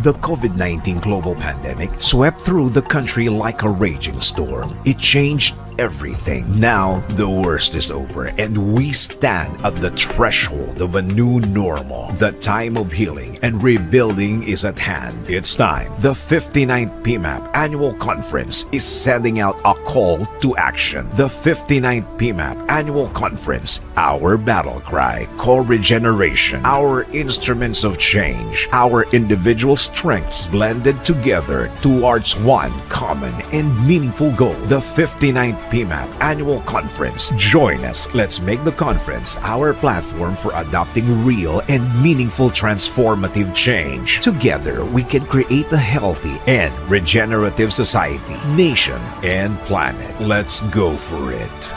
The COVID-19 global pandemic swept through the country like a raging storm. It changed everything. Now, the worst is over and we stand at the threshold of a new normal. The time of healing and rebuilding is at hand. It's time. The 59th PMAP Annual Conference is sending out a call to action. The 59th PMAP Annual Conference, our battle cry, Co-Regeneration, our instruments of change, our individual strengths blended together towards one common and meaningful goal. The 59th PMAP Annual Conference. Join us. Let's make the conference our platform for adopting real and meaningful transformative change. Together, we can create a healthy and regenerative society, nation, and planet. Let's go for it.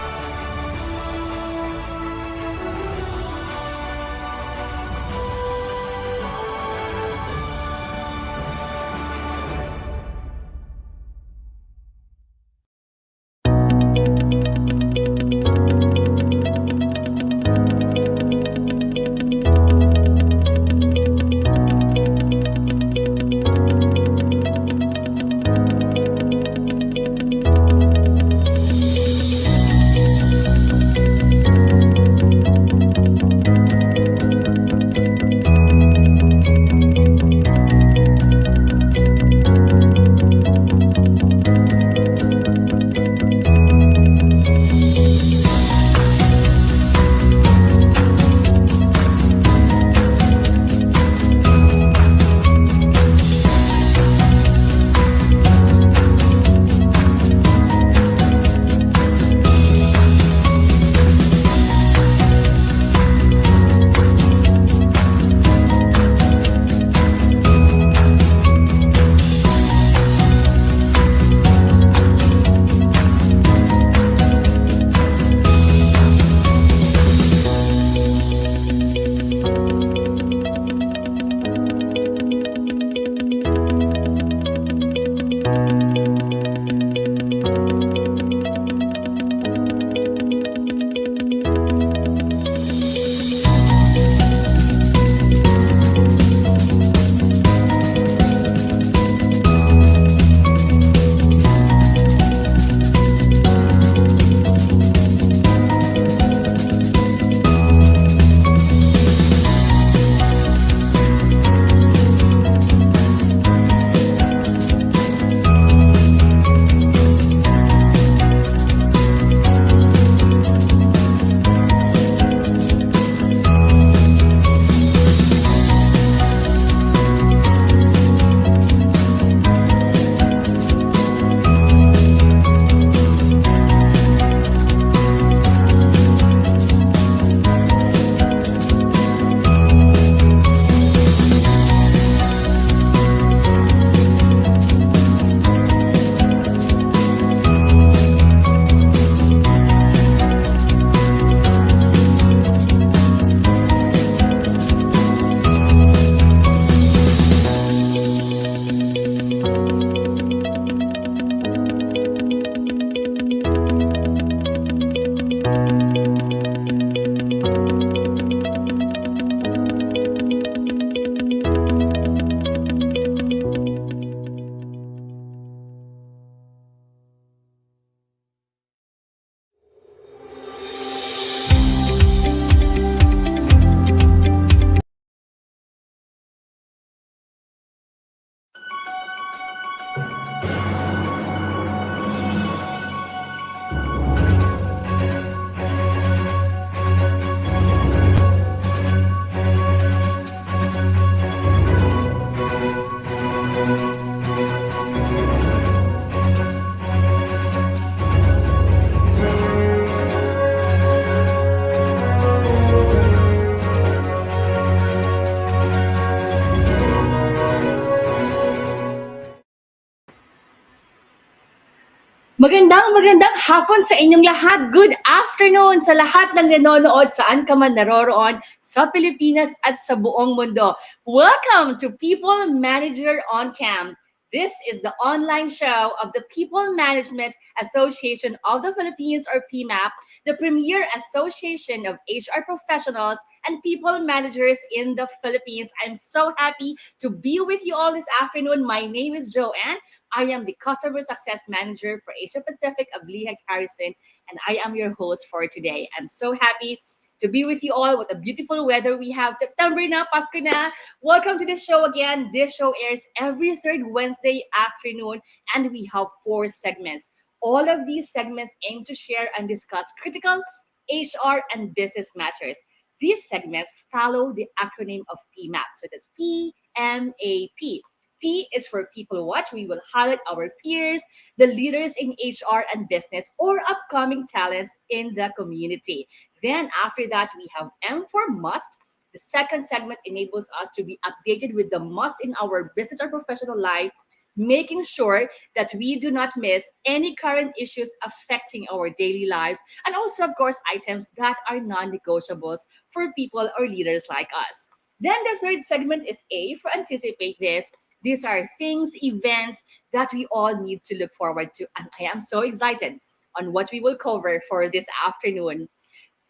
Magandang hapon sa inyong lahat. Good afternoon sa lahat ng nanonood saan ka man naroroon sa Pilipinas at sa buong mundo. Welcome to People Manager on Cam. This is the online show of the People Management Association of the Philippines, or PMAP, the premier association of HR professionals and people managers in the Philippines. I'm so happy to be with you all this afternoon. My name is Joanne. I am the Customer Success Manager for Asia Pacific of Lehigh Harrison, and I am your host for today. I'm so happy to be with you all. What a beautiful weather we have. September na, Pasko na. Welcome to the show again. This show airs every third Wednesday afternoon, and we have four segments. All of these segments aim to share and discuss critical HR and business matters. These segments follow the acronym of PMAP. So that's PMAP. P is for People Watch. We will highlight our peers, the leaders in HR and business, or upcoming talents in the community. Then after that, we have M for Must. The second segment enables us to be updated with the must in our business or professional life, making sure that we do not miss any current issues affecting our daily lives, and also, of course, items that are non negotiables for people or leaders like us. Then the third segment is A for Anticipate This. These are things, events that we all need to look forward to. And I am so excited on what we will cover for this afternoon.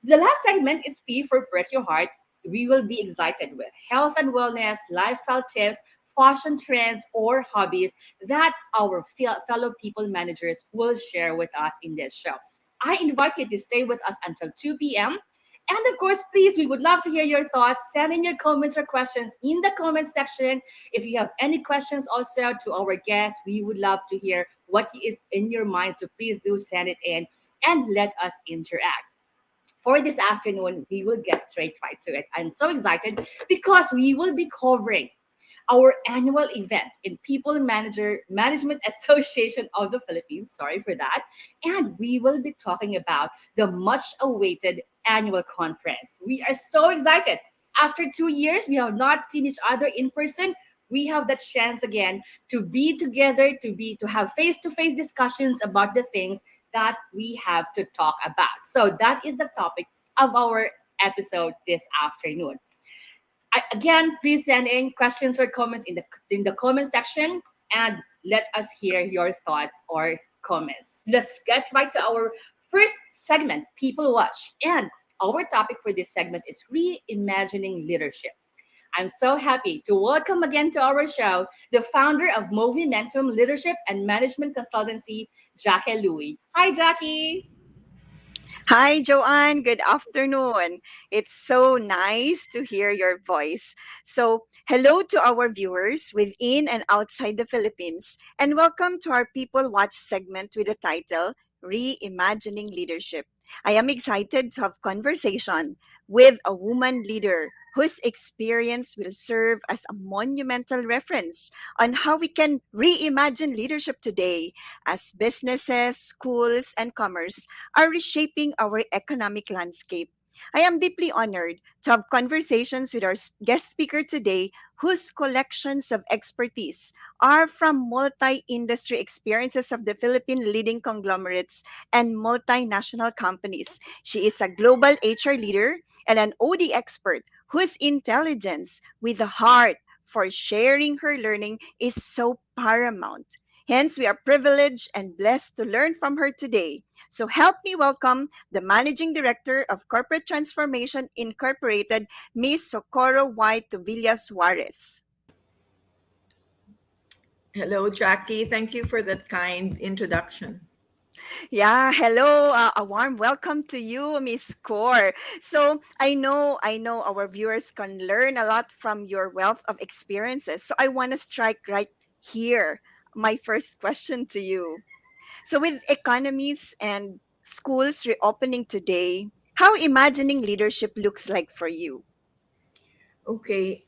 The last segment is P for Break Your Heart. We will be excited with health and wellness, lifestyle tips, fashion trends, or hobbies that our fellow people managers will share with us in this show. I invite you to stay with us until 2 p.m. And of course, please, we would love to hear your thoughts. Send in your comments or questions in the comment section. If you have any questions also to our guests, we would love to hear what is in your mind. So please do send it in and let us interact. For this afternoon, we will get straight right to it. I'm so excited because we will be covering our annual event in People Management Association of the Philippines. Sorry for that. And we will be talking about the much awaited annual conference. We are so excited. After 2 years, we have not seen each other in person. We have that chance again to be together, to have face-to-face discussions about the things that we have to talk about. So that is the topic of our episode this afternoon. Again, please send in questions or comments in the comment section, and let us hear your thoughts or comments. Let's get right to our first segment, People Watch. And our topic for this segment is reimagining leadership. I'm so happy to welcome again to our show the founder of Movimentum Leadership and Management Consultancy, Jackie Louie. Hi, Jackie. Hi, Joanne. Good afternoon. It's so nice to hear your voice. So, hello to our viewers within and outside the Philippines, and welcome to our People Watch segment with the title Reimagining Leadership. I am excited to have conversation with a woman leader whose experience will serve as a monumental reference on how we can reimagine leadership today as businesses, schools, and commerce are reshaping our economic landscape. I am deeply honored to have conversations with our guest speaker today, whose collections of expertise are from multi industry experiences of the Philippine leading conglomerates and multinational companies. She is a global HR leader and an OD expert whose intelligence with a heart for sharing her learning is so paramount. Hence, we are privileged and blessed to learn from her today. So help me welcome the Managing Director of Corporate Transformation Incorporated, Ms. Socorro Y. Tuvilla Suarez. Hello, Jackie. Thank you for that kind introduction. Yeah, hello. A warm welcome to you, Miss Core. So I know our viewers can learn a lot from your wealth of experiences. So I want to strike right here. My first question to you. So, with economies and schools reopening today, how imagining leadership looks like for you? Okay.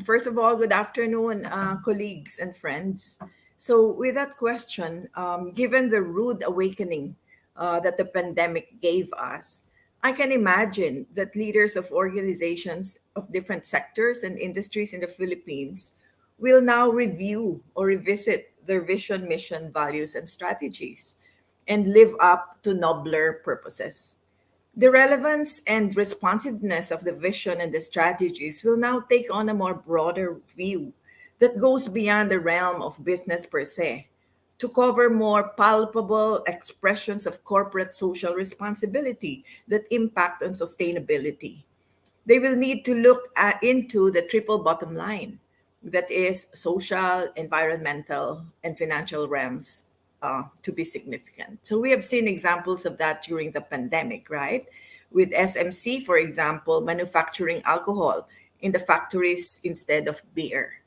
First of all, good afternoon, colleagues and friends. So, with that question, given the rude awakening that the pandemic gave us, I can imagine that leaders of organizations of different sectors and industries in the Philippines will now review or revisit their vision, mission, values, and strategies and live up to nobler purposes. The relevance and responsiveness of the vision and the strategies will now take on a more broader view that goes beyond the realm of business per se to cover more palpable expressions of corporate social responsibility that impact on sustainability. They will need to look into the triple bottom line, that is, social, environmental, and financial realms, to be significant. So we have seen examples of that during the pandemic, right? With SMC, for example, manufacturing alcohol in the factories instead of beer.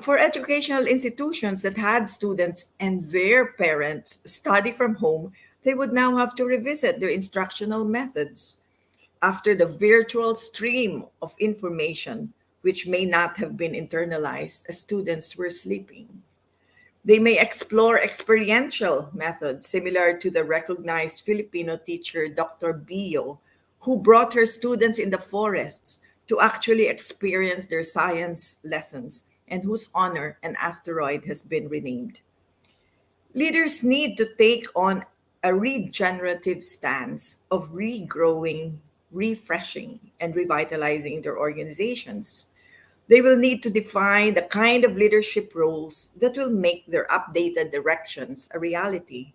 For educational institutions that had students and their parents study from home, they would now have to revisit their instructional methods after the virtual stream of information, which may not have been internalized as students were sleeping. They may explore experiential methods similar to the recognized Filipino teacher Dr. Bio, who brought her students in the forests to actually experience their science lessons and whose honor an asteroid has been renamed. Leaders need to take on a regenerative stance of regrowing, refreshing, and revitalizing their organizations. They will need to define the kind of leadership roles that will make their updated directions a reality.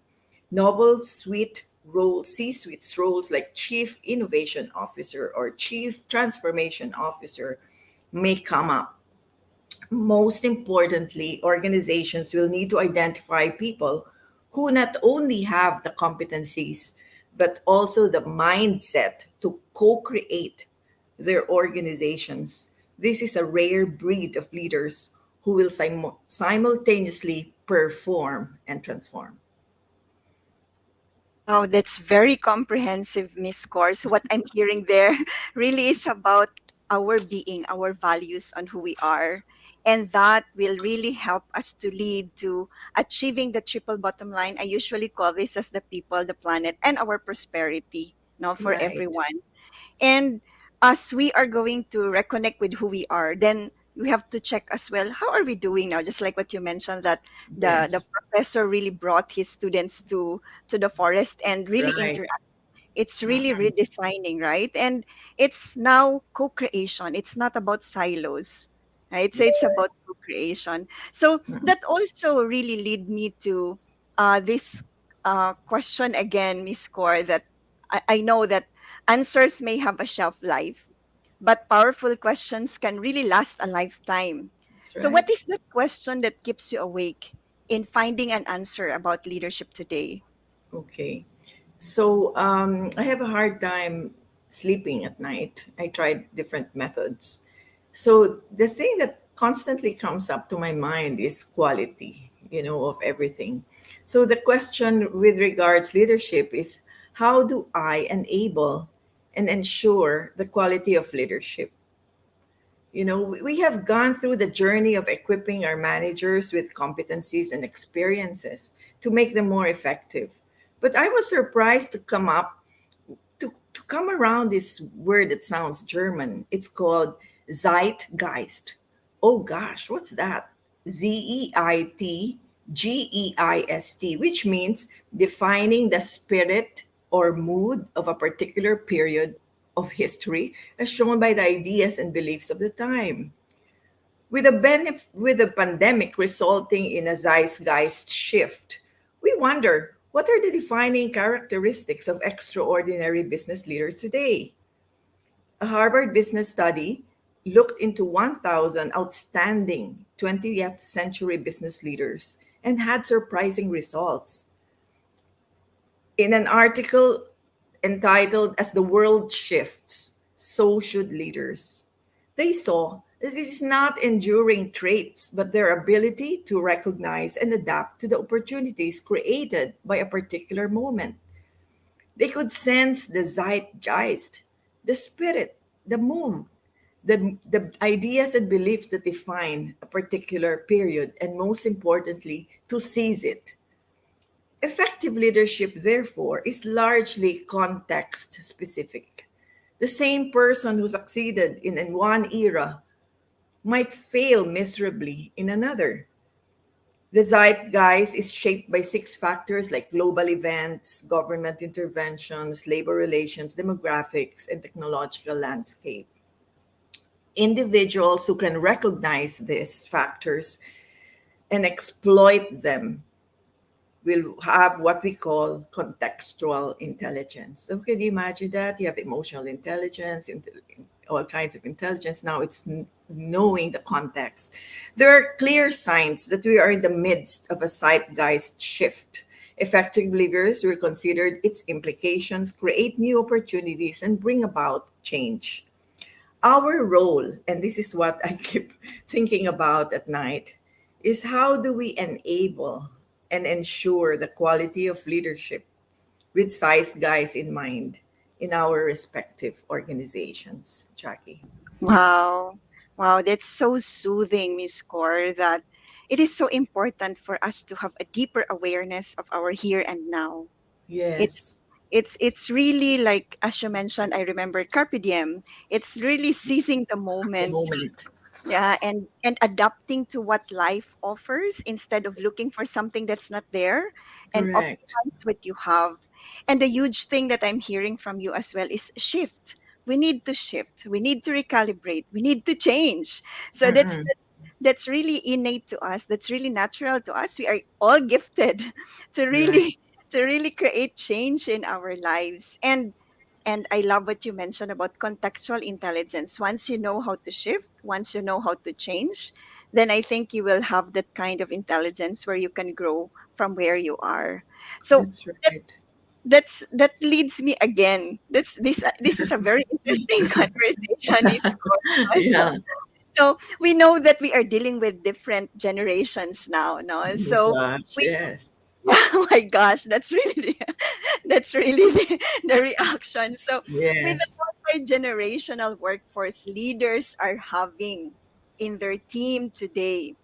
Novel suite roles, C-suite roles like Chief Innovation Officer or Chief Transformation Officer may come up. Most importantly, organizations will need to identify people who not only have the competencies, but also the mindset to co create their organizations. This is a rare breed of leaders who will simultaneously perform and transform. Wow, that's very comprehensive, Miss Cor. So what I'm hearing there really is about our being, our values on who we are. And that will really help us to lead to achieving the triple bottom line. I usually call this as the people, the planet, and our prosperity, no, for Right. everyone. And as we are going to reconnect with who we are, then we have to check as well, how are we doing now? Just like what you mentioned, that the Yes. professor really brought his students to the forest and really Right. interact. It's really Uh-huh. redesigning, right? And it's now co-creation. It's not about silos, right? So That's it's right. about co-creation. So Mhm. that also really lead me to this question again, Miss Core, that I know that answers may have a shelf life, but powerful questions can really last a lifetime. That's So, what right. is the question that keeps you awake in finding an answer about leadership today? Okay. So I have a hard time sleeping at night. I tried different methods. So the thing that constantly comes up to my mind is quality, of everything. So the question with regards leadership is, how do I enable and ensure the quality of leadership? We have gone through the journey of equipping our managers with competencies and experiences to make them more effective. But I was surprised to come around this word that sounds German. It's called Zeitgeist. Oh gosh, what's that? Zeitgeist, which means defining the spirit or mood of a particular period of history as shown by the ideas and beliefs of the time. With the pandemic resulting in a zeitgeist shift, we wonder, what are the defining characteristics of extraordinary business leaders today? A Harvard business study looked into 1,000 outstanding 20th century business leaders and had surprising results. In an article entitled As the World Shifts, So Should Leaders, they saw that it is not enduring traits, but their ability to recognize and adapt to the opportunities created by a particular moment. They could sense the zeitgeist, the spirit, the mood, the ideas and beliefs that define a particular period, and most importantly, to seize it. Effective leadership, therefore, is largely context specific. The same person who succeeded in one era might fail miserably in another. The zeitgeist is shaped by six factors like global events, government interventions, labor relations, demographics, and technological landscape. Individuals who can recognize these factors and exploit them will have what we call contextual intelligence. So can you imagine that? You have emotional intelligence, all kinds of intelligence. Now it's knowing the context. There are clear signs that we are in the midst of a zeitgeist shift. Effective leaders will consider its implications, create new opportunities, and bring about change. Our role, and this is what I keep thinking about at night, is how do we enable and ensure the quality of leadership with size guys in mind in our respective organizations, Jackie? Wow. Wow, that's so soothing, Miss Core, that it is so important for us to have a deeper awareness of our here and now. It's Yes, it's really like, as you mentioned, I remember carpe diem. It's really seizing the the moment, moment. yeah, and adapting to what life offers instead of looking for something that's not there, and Correct. optimize what you have. And the huge thing that I'm hearing from you as well is shift. We need to shift, we need to recalibrate, we need to change. So Mm-mm. that's really innate to us, that's really natural to us. We are all gifted to Right. really to really create change in our lives. And I love what you mentioned about contextual intelligence. Once you know how to shift, once you know how to change, then I think you will have that kind of intelligence where you can grow from where you are. So That's that, right. that leads me again. This is a very interesting conversation. It's so, Yeah. so we know that we are dealing with different generations now, no? Oh So gosh, we yes. oh my gosh, that's really that's really the reaction. So with the Yes. multi-generational workforce leaders are having in their team today,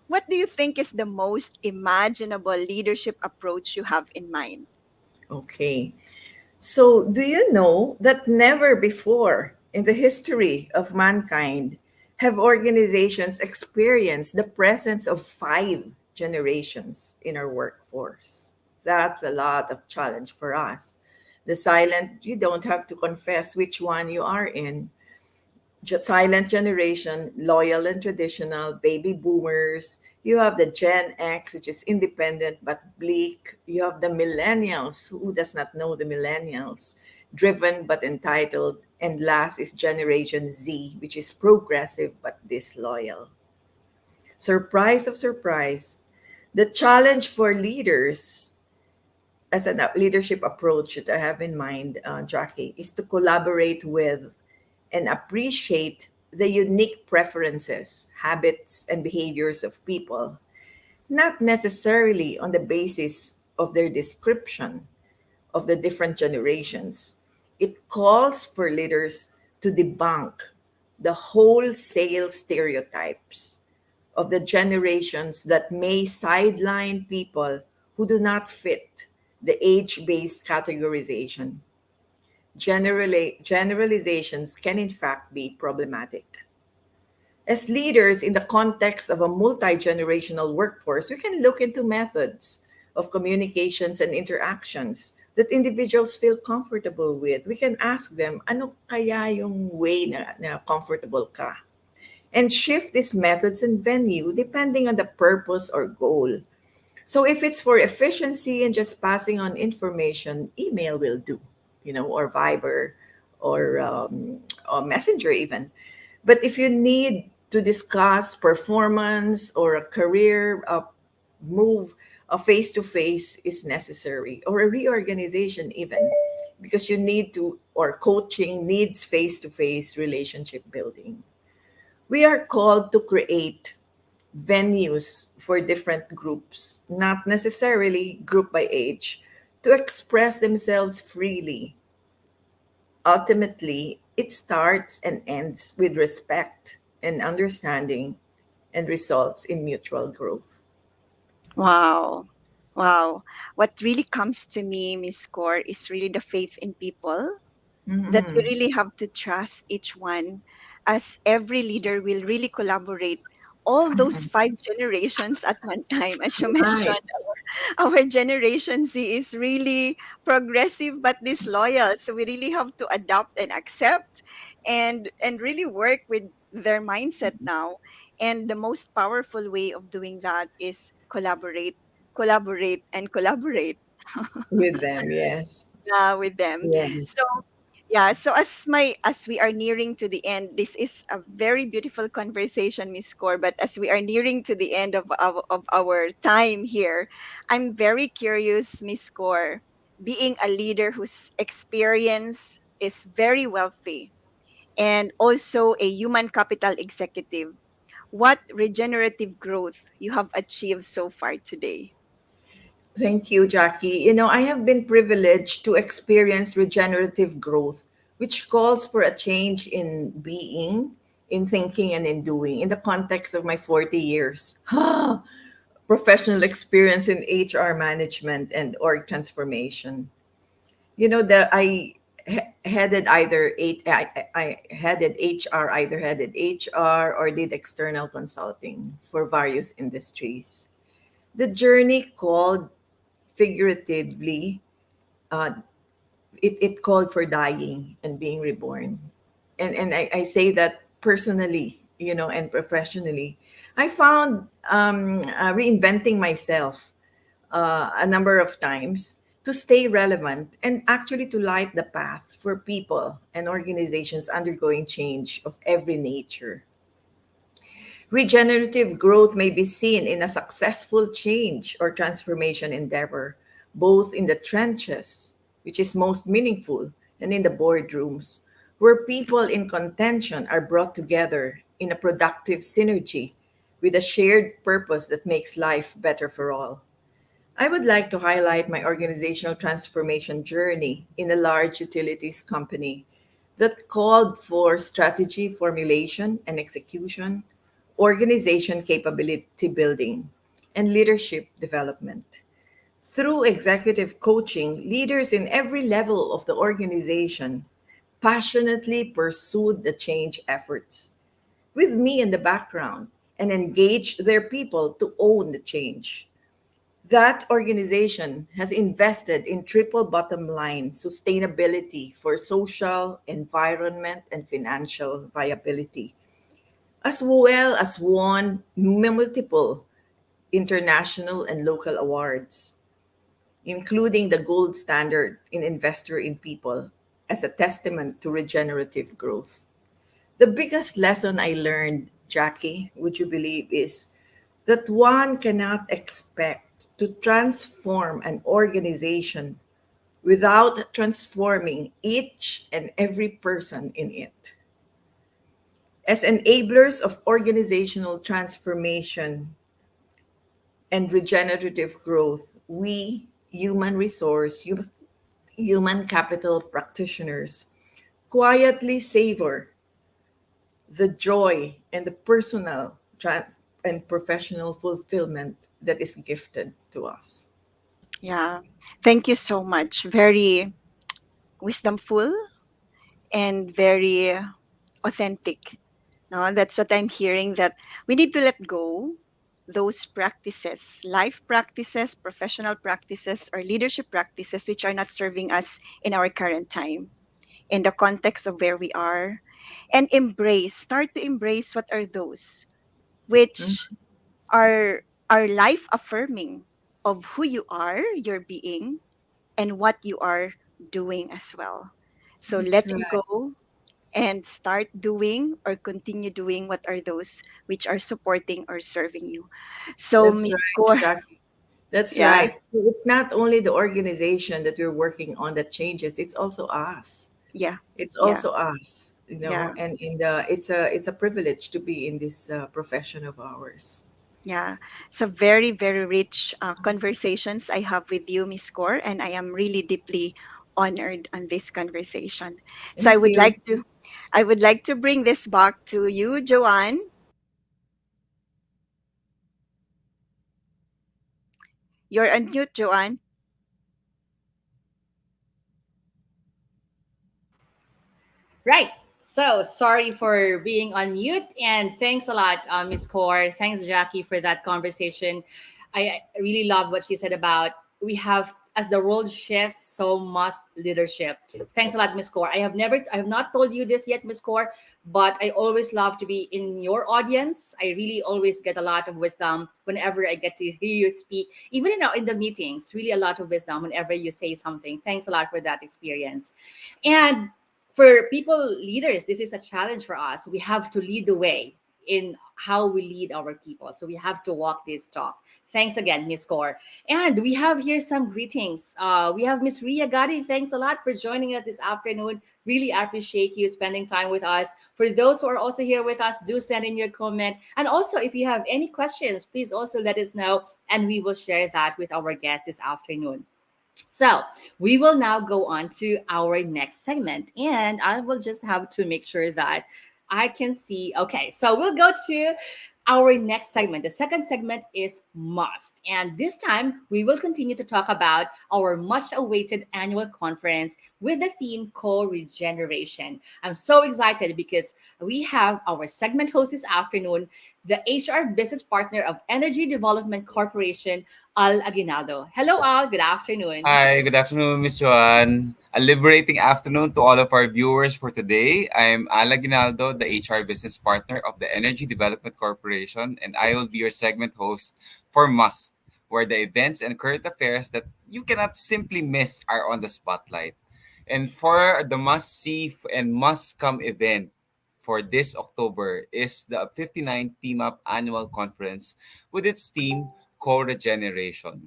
what do you think is the most imaginable leadership approach you have in mind? Okay. So, do you know that never before in the history of mankind have organizations experienced the presence of five generations in our workforce? That's a lot of challenge for us. The silent, you don't have to confess which one you are in. Silent generation, loyal and traditional, baby boomers. You have the Gen X, which is independent but bleak. You have the millennials, who does not know the millennials, driven but entitled. And last is Generation Z, which is progressive but disloyal. Surprise of surprise, the challenge for leaders as a leadership approach that I have in mind, Jackie, is to collaborate with and appreciate the unique preferences, habits, and behaviors of people, not necessarily on the basis of their description of the different generations. It calls for leaders to debunk the wholesale stereotypes of the generations that may sideline people who do not fit the age based categorization. Generalizations can, in fact, be problematic. As leaders in the context of a multi generational workforce, we can look into methods of communications and interactions that individuals feel comfortable with. We can ask them, ano kaya yung way na comfortable ka? And shift these methods and venue depending on the purpose or goal. So if it's for efficiency and just passing on information, email will do, or Viber or Messenger even. But if you need to discuss performance or a career move, a face to face is necessary, or a reorganization even, because you need to, or coaching needs face to face relationship building. We are called to create venues for different groups, not necessarily group by age, to express themselves freely. Ultimately, it starts and ends with respect and understanding and results in mutual growth. Wow. Wow. What really comes to me, Miss Core, is really the faith in people, that you Mhm. really have to trust each one, as every leader will really collaborate all those five generations at one time. As you Right. mentioned, our generation Z is really progressive but disloyal. So we really have to adapt and accept and really work with their mindset now. And the most powerful way of doing that is collaborate, collaborate, and collaborate With them, yes. with them. So Yes. yeah, so as we are nearing to the end, this is a very beautiful conversation, Miss Core. But as we are nearing to the end of our time here, I'm very curious, Miss Core, being a leader whose experience is very wealthy and also a human capital executive, what regenerative growth you have achieved so far today? Thank you, Jackie. I have been privileged to experience regenerative growth, which calls for a change in being, in thinking, and in doing in the context of my 40 years professional experience in HR management and org transformation. That headed either I headed HR, either headed HR or did external consulting for various industries. The journey called figuratively, uh, it called for dying and being reborn. And I say that personally, and professionally. I found reinventing myself a number of times to stay relevant and actually to light the path for people and organizations undergoing change of every nature. Regenerative growth may be seen in a successful change or transformation endeavor, both in the trenches, which is most meaningful, and in the boardrooms, where people in contention are brought together in a productive synergy with a shared purpose that makes life better for all. I would like to highlight my organizational transformation journey in a large utilities company that called for strategy formulation and execution, organization capability building, and leadership development. Through executive coaching, leaders in every level of the organization passionately pursued the change efforts with me in the background and engaged their people to own the change. That organization has invested in triple bottom line sustainability for social, environment, and financial viability, as well as won multiple international and local awards, including the gold standard in Investor in People as a testament to regenerative growth. The biggest lesson I learned, Jackie, would you believe, is that one cannot expect to transform an organization without transforming each and every person in it. As enablers of organizational transformation and regenerative growth, we, human capital practitioners, quietly savor the joy and the personal and professional fulfillment that is gifted to us. Yeah. Thank you so much. Very wisdomful and very authentic. No, that's what I'm hearing, that we need to let go those practices, life practices, professional practices, or leadership practices which are not serving us in our current time, in the context of where we are, and start to embrace what are those which Mhm. are life affirming of who you are, your being, and what you are doing as well. So That's letting right. go and start doing or continue doing what are those which are supporting or serving you. So That's Miss right, Core, Jackie. That's yeah, right. So it's not only the organization that we're working on that changes, it's also us. yeah, It's yeah, also us, yeah, and it's a privilege to be in this profession of ours. yeah. So very, very rich conversations I have with you, Miss Core, and I am really deeply honored on this conversation. So Thank you. I would like to bring this back to you, Joanne. You're on mute, Joanne. Right. So sorry for being on mute, and thanks a lot, Miss Core. Thanks, Jackie, for that conversation. I really love what she said about we have As the world shifts, so must leadership. Thanks a lot, Miss Core. I have not told you this yet, Miss Core, but I always love to be in your audience. I really always get a lot of wisdom whenever I get to hear you speak, even in the meetings. Really, a lot of wisdom whenever you say something. Thanks a lot for that experience. And for people leaders, this is a challenge for us. We have to lead the way in how we lead our people. So we have to walk this talk. Thanks again, Miss Core. And we have here some greetings. We have Miss Ria Gadi. Thanks a lot for joining us this afternoon. Really appreciate you spending time with us. For those who are also here with us, do send in your comment. And also, if you have any questions, please also let us know, and we will share that with our guests this afternoon. So we will now go on to our next segment, and I will just have to make sure that I can see. Okay, so we'll go to our next segment. The second segment is must, and this time we will continue to talk about our much-awaited annual conference with the theme Co-Regeneration. I'm so excited because we have our segment host this afternoon, the HR business partner of Energy Development Corporation, Al Aguinaldo. Hello, Al. Good afternoon. Hi, good afternoon, Miss Joanne. A liberating afternoon to all of our viewers for today. I'm Ala Ginaldo, the HR business partner of the Energy Development Corporation, and I will be your segment host for Must, where the events and current affairs that you cannot simply miss are on the spotlight. And for the must see and must come event for this October is the 59th PMAP annual conference with its theme Co-Regeneration.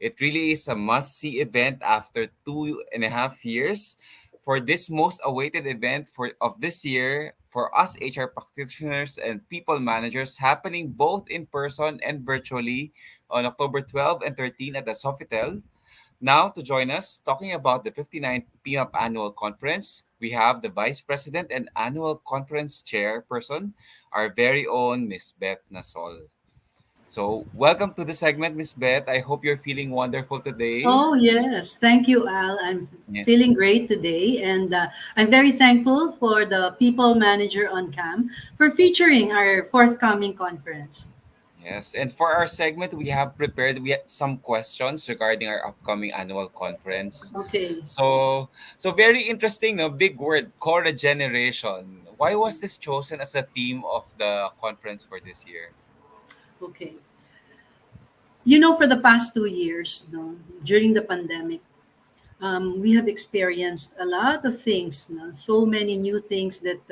It really is a must-see event after 2.5 years. For this most awaited event of this year, for us HR practitioners and people managers, happening both in person and virtually on October 12 and 13 at the Sofitel. Now, to join us, talking about the 59th PMAP Annual Conference, we have the Vice President and Annual Conference Chairperson, our very own Miss Beth Nasol. So, welcome to the segment, Miss Beth. I hope you're feeling wonderful today. Oh, yes. Thank you, Al. I'm Yeah. feeling great today. And I'm very thankful for the people manager on CAM for featuring our forthcoming conference. Yes. And for our segment, we have some questions regarding our upcoming annual conference. Okay. So very interesting, no? Big word, co-regeneration. Why was this chosen as a theme of the conference for this year? Okay. For the past 2 years, no, during the pandemic, we have experienced a lot of things, no? So many new things that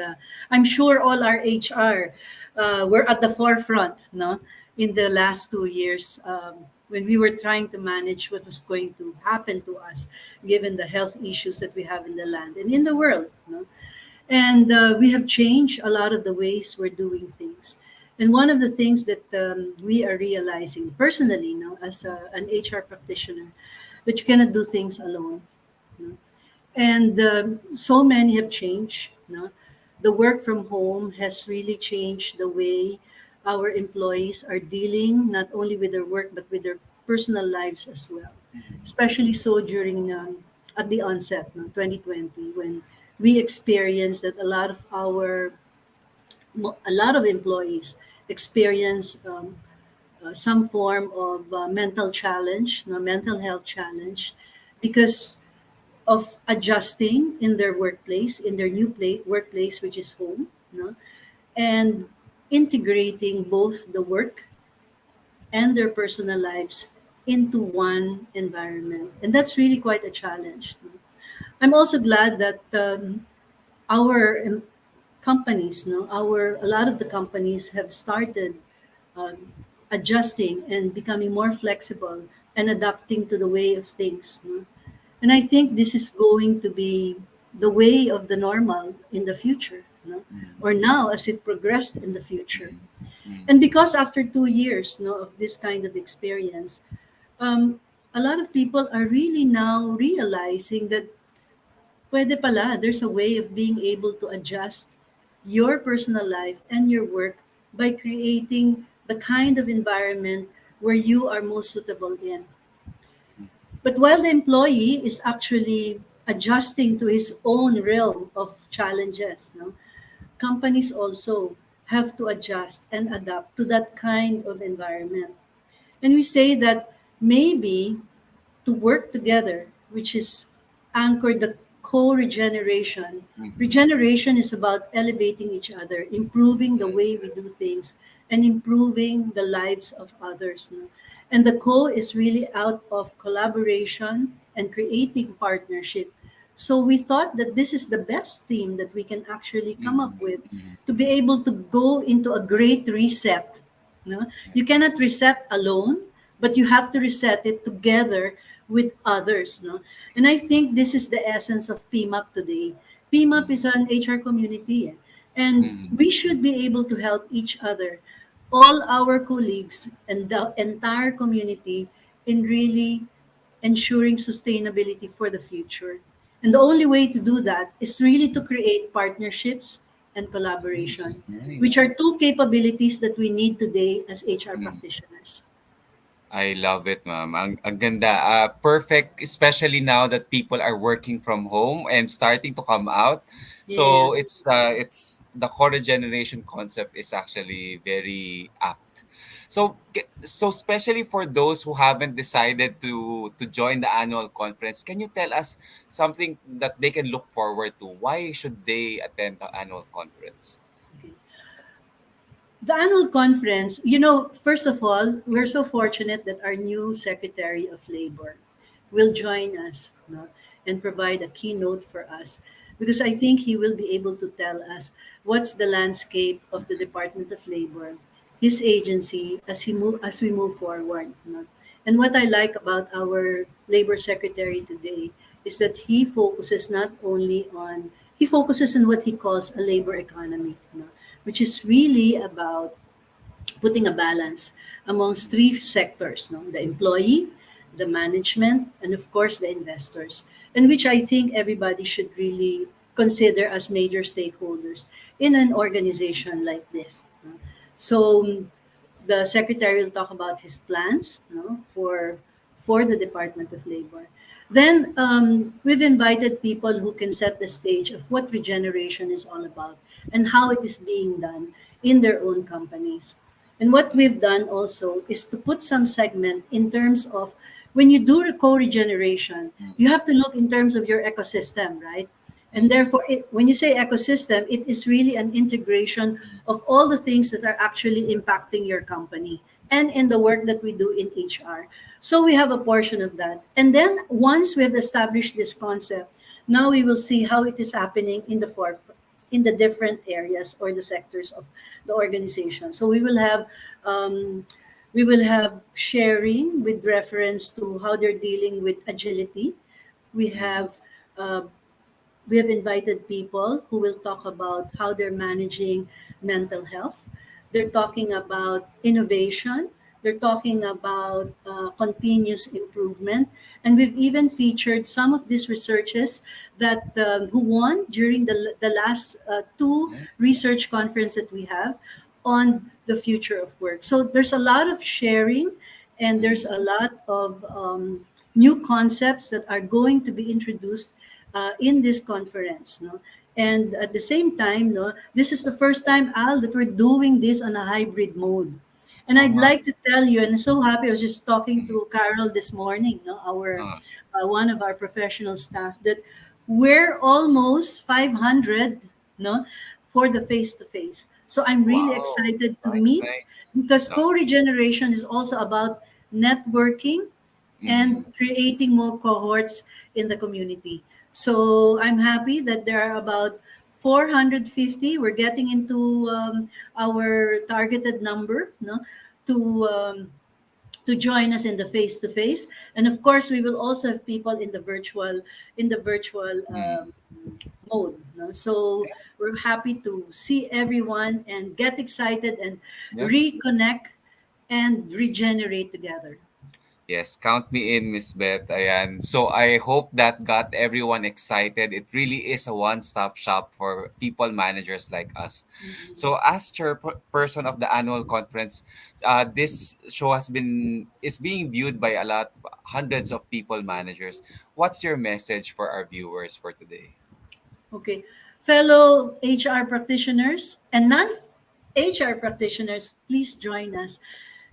I'm sure all our HR were at the forefront, no, in the last 2 years when we were trying to manage what was going to happen to us, given the health issues that we have in the land and in the world, no? And we have changed a lot of the ways we're doing things. And one of the things that we are realizing personally, as an HR practitioner, that you cannot do things alone. No? And so many have changed. No? The work from home has really changed the way our employees are dealing not only with their work but with their personal lives as well. Especially so during at the onset, no, 2020, when we experienced that a lot of employees experience some form of mental challenge, no, mental health challenge, because of adjusting in their workplace, in their new workplace, which is home, no, and integrating both the work and their personal lives into one environment. And that's really quite a challenge. No? I'm also glad that our companies, no, a lot of the companies have started um, adjusting and becoming more flexible and adapting to the way of things. No? And I think this is going to be the way of the normal in the future, no? Or now as it progressed in the future. And because after 2 years, no, of this kind of experience, a lot of people are really now realizing that pwede pala, there's a way of being able to adjust your personal life and your work by creating the kind of environment where you are most suitable in. But while the employee is actually adjusting to his own realm of challenges, no, companies also have to adjust and adapt to that kind of environment. And we say that maybe to work together, which is anchored the co-regeneration. Mhm. Regeneration is about elevating each other, improving the Mm. way we do things, and improving the lives of others. No? And the co is really out of collaboration and creating partnership. So we thought that this is the best theme that we can actually come up Mhm. with Mhm. to be able to go into a great reset. No? Yeah. You cannot reset alone, but you have to reset it together with others. No? And I think this is the essence of PMAP today. PMAP Mhm. is an HR community, and Mhm. we should be able to help each other, all our colleagues and the entire community, in really ensuring sustainability for the future. And the only way to do that is really to create partnerships and Nice. collaboration, which Nice. are two capabilities that we need today as HR Mm. practitioners. I love it, ma'am. Ang ganda. Perfect, especially now that people are working from home and starting to come out. Yeah. So it's the core generation concept is actually very apt. So so especially for those who haven't decided to join the annual conference, can you tell us something that they can look forward to? Why should they attend the annual conference? Okay. The annual conference, first of all, we're so fortunate that our new Secretary of Labor will join us, no, and provide a keynote for us, because I think he will be able to tell us what's the landscape of the Department of Labor, his agency, as we move forward. No? And what I like about our Labor Secretary today is that he focuses on what he calls a labor economy, no? Which is really about putting a balance amongst three sectors, no? The employee, the management, and of course the investors, and which I think everybody should really consider as major stakeholders in an organization like this. No? So the secretary will talk about his plans, for the Department of Labor. Then we've invited people who can set the stage of what regeneration is all about and how it is being done in their own companies. And what we've done also is to put some segment in terms of when you do co-regeneration, you have to look in terms of your ecosystem, right? And Mhm. therefore, when you say ecosystem, it is really an integration of all the things that are actually impacting your company and in the work that we do in HR. So we have a portion of that. And then once we have established this concept, now we will see how it is happening in the different areas or the sectors of the organization. So we will have sharing with reference to how they're dealing with agility. We Mhm. have uh, we have invited people who will talk about how they're managing mental health. They're talking about innovation. They're talking about continuous improvement. And we've even featured some of these researchers that who won during the last two Nice. research conference that we have on the future of work. So there's a lot of sharing, and there's Mhm. a lot of new concepts that are going to be introduced in this conference. No? And at the same time, no, this is the first time, Al, that we're doing this on a hybrid mode. And Oo I'd nga. like to tell you, and I'm so happy. I was just talking Mhm. to Carol this morning, no, our Oo. one of our professional staff, that we're almost 500, no, for the face to face. So I'm really Wow. excited to Nice, meet, nice. because Love it. co-regeneration is also about networking Mhm. and creating more cohorts in the community. So I'm happy that there are about 450. We're getting into our targeted number, no, to um, to join us in the face to face, and of course we will also have people in the virtual Mhm. mode. No? So we're happy to see everyone and get excited and Yeah. reconnect and regenerate together. Yes, count me in, Miss Beth. Ayan. So I hope that got everyone excited. It really is a one-stop shop for people managers like us. So as chairperson of the annual conference, this show is being viewed by a lot, hundreds of people managers. What's your message for our viewers for today? Okay. Fellow HR practitioners and non HR practitioners, please join us.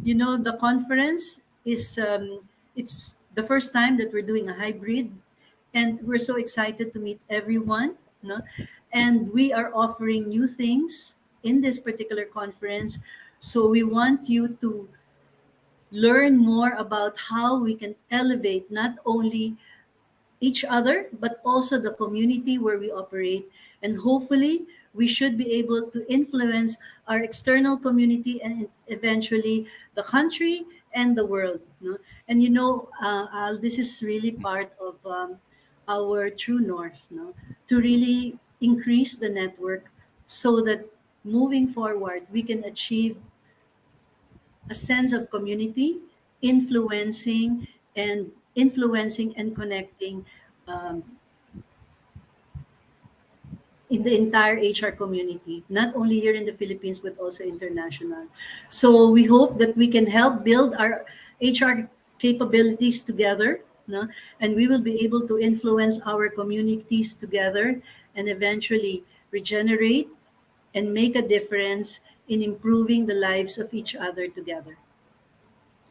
The conference is it's the first time that we're doing a hybrid, and we're so excited to meet everyone. No? And we are offering new things in this particular conference. So we want you to learn more about how we can elevate not only each other, but also the community where we operate. And hopefully, we should be able to influence our external community and eventually the country and the world. No? And Al, this is really part of our true north, no? To really increase the network so that moving forward, we can achieve a sense of community, influencing and connecting um, in the entire HR community, not only here in the Philippines, but also international. So we hope that we can help build our HR capabilities together, no? And we will be able to influence our communities together and eventually regenerate and make a difference in improving the lives of each other together.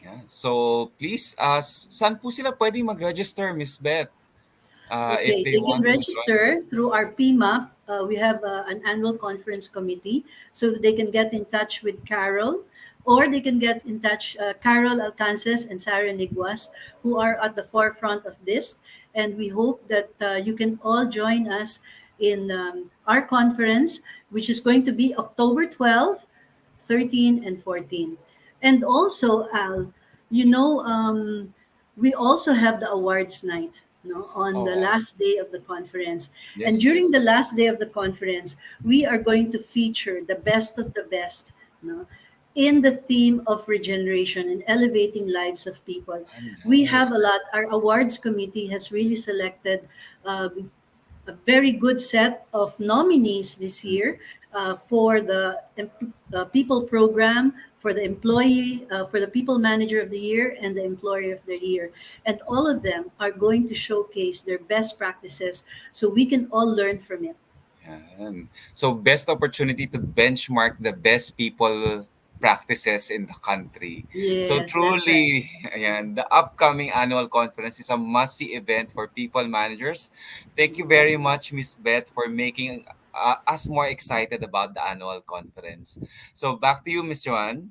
Yeah. So please, saan po sila pwedeng mag-register, Miss Beth, if Okay, they they can want to join? register through our PMAP. We have an annual conference committee, so they can get in touch with Carol, or they can get in touch Carol Alcances and Sarah Niguas, who are at the forefront of this. And we hope that you can all join us in our conference, which is going to be October 12th, 13, and 14. And also, Al, you know, we also have the awards night, on the Oh, last day of the conference. And yes, during yes. the last day of the conference, we are going to feature the best of the best, no, in the theme of regeneration and elevating lives of people. Ah, We have nice. a lot. Our awards committee has really selected a very good set of nominees this year for the people program, for the employee, for the people manager of the year, and the employee of the year. And all of them are going to showcase their best practices so we can all learn from it. Yan. So, best opportunity to benchmark the best people practices in the country. So, Yes, that's right. truly, ayan, the upcoming annual conference is a must-see event for people managers. Thank you very much, Miss Beth, for making us more excited about the annual conference. So, back to you, Miss Joanne.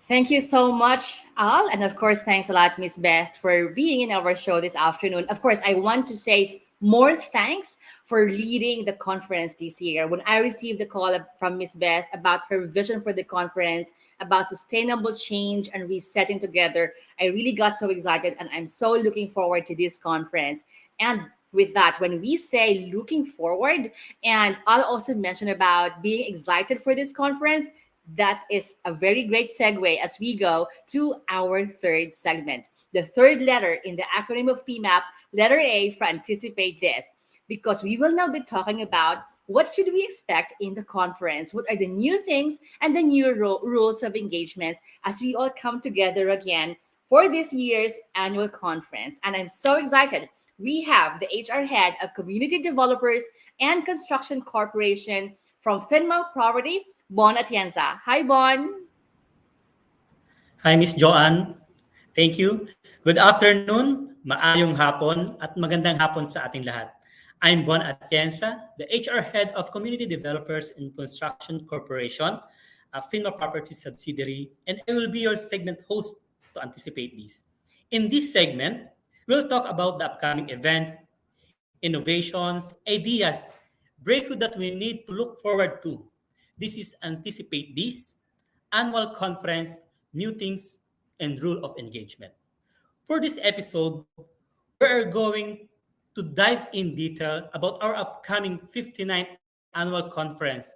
Thank you so much, Al. And of course, thanks a lot, Miss Beth, for being in our show this afternoon. Of course, I want to say more thanks for leading the conference this year. When I received the call from Miss Beth about her vision for the conference, about sustainable change and resetting together, I really got so excited and I'm so looking forward to this conference. And with that, when we say looking forward, and I'll also mention about being excited for this conference, that is a very great segue as we go to our third segment. The third letter in the acronym of PMAP, letter A for anticipate this, because we will now be talking about what should we expect in the conference, what are the new things and the new rules of engagements as we all come together again for this year's annual conference. And I'm so excited. We have the HR head of Community Developers and Construction Corporation from Finma Property, Bon Atienza. Hi, Bon. Hi, Miss Joanne. Thank you. Good afternoon, maayong hapon, at magandang hapon sa ating lahat. I'm Bon Atienza, the HR Head of Community Developers and Construction Corporation, a FINMA Property subsidiary, and I will be your segment host to anticipate these. In this segment, we'll talk about the upcoming events, innovations, ideas, breakthrough that we need to look forward to. This is Anticipate This, annual conference, new things, and rule of engagement. For this episode, we're going to dive in detail about our upcoming 59th annual conference,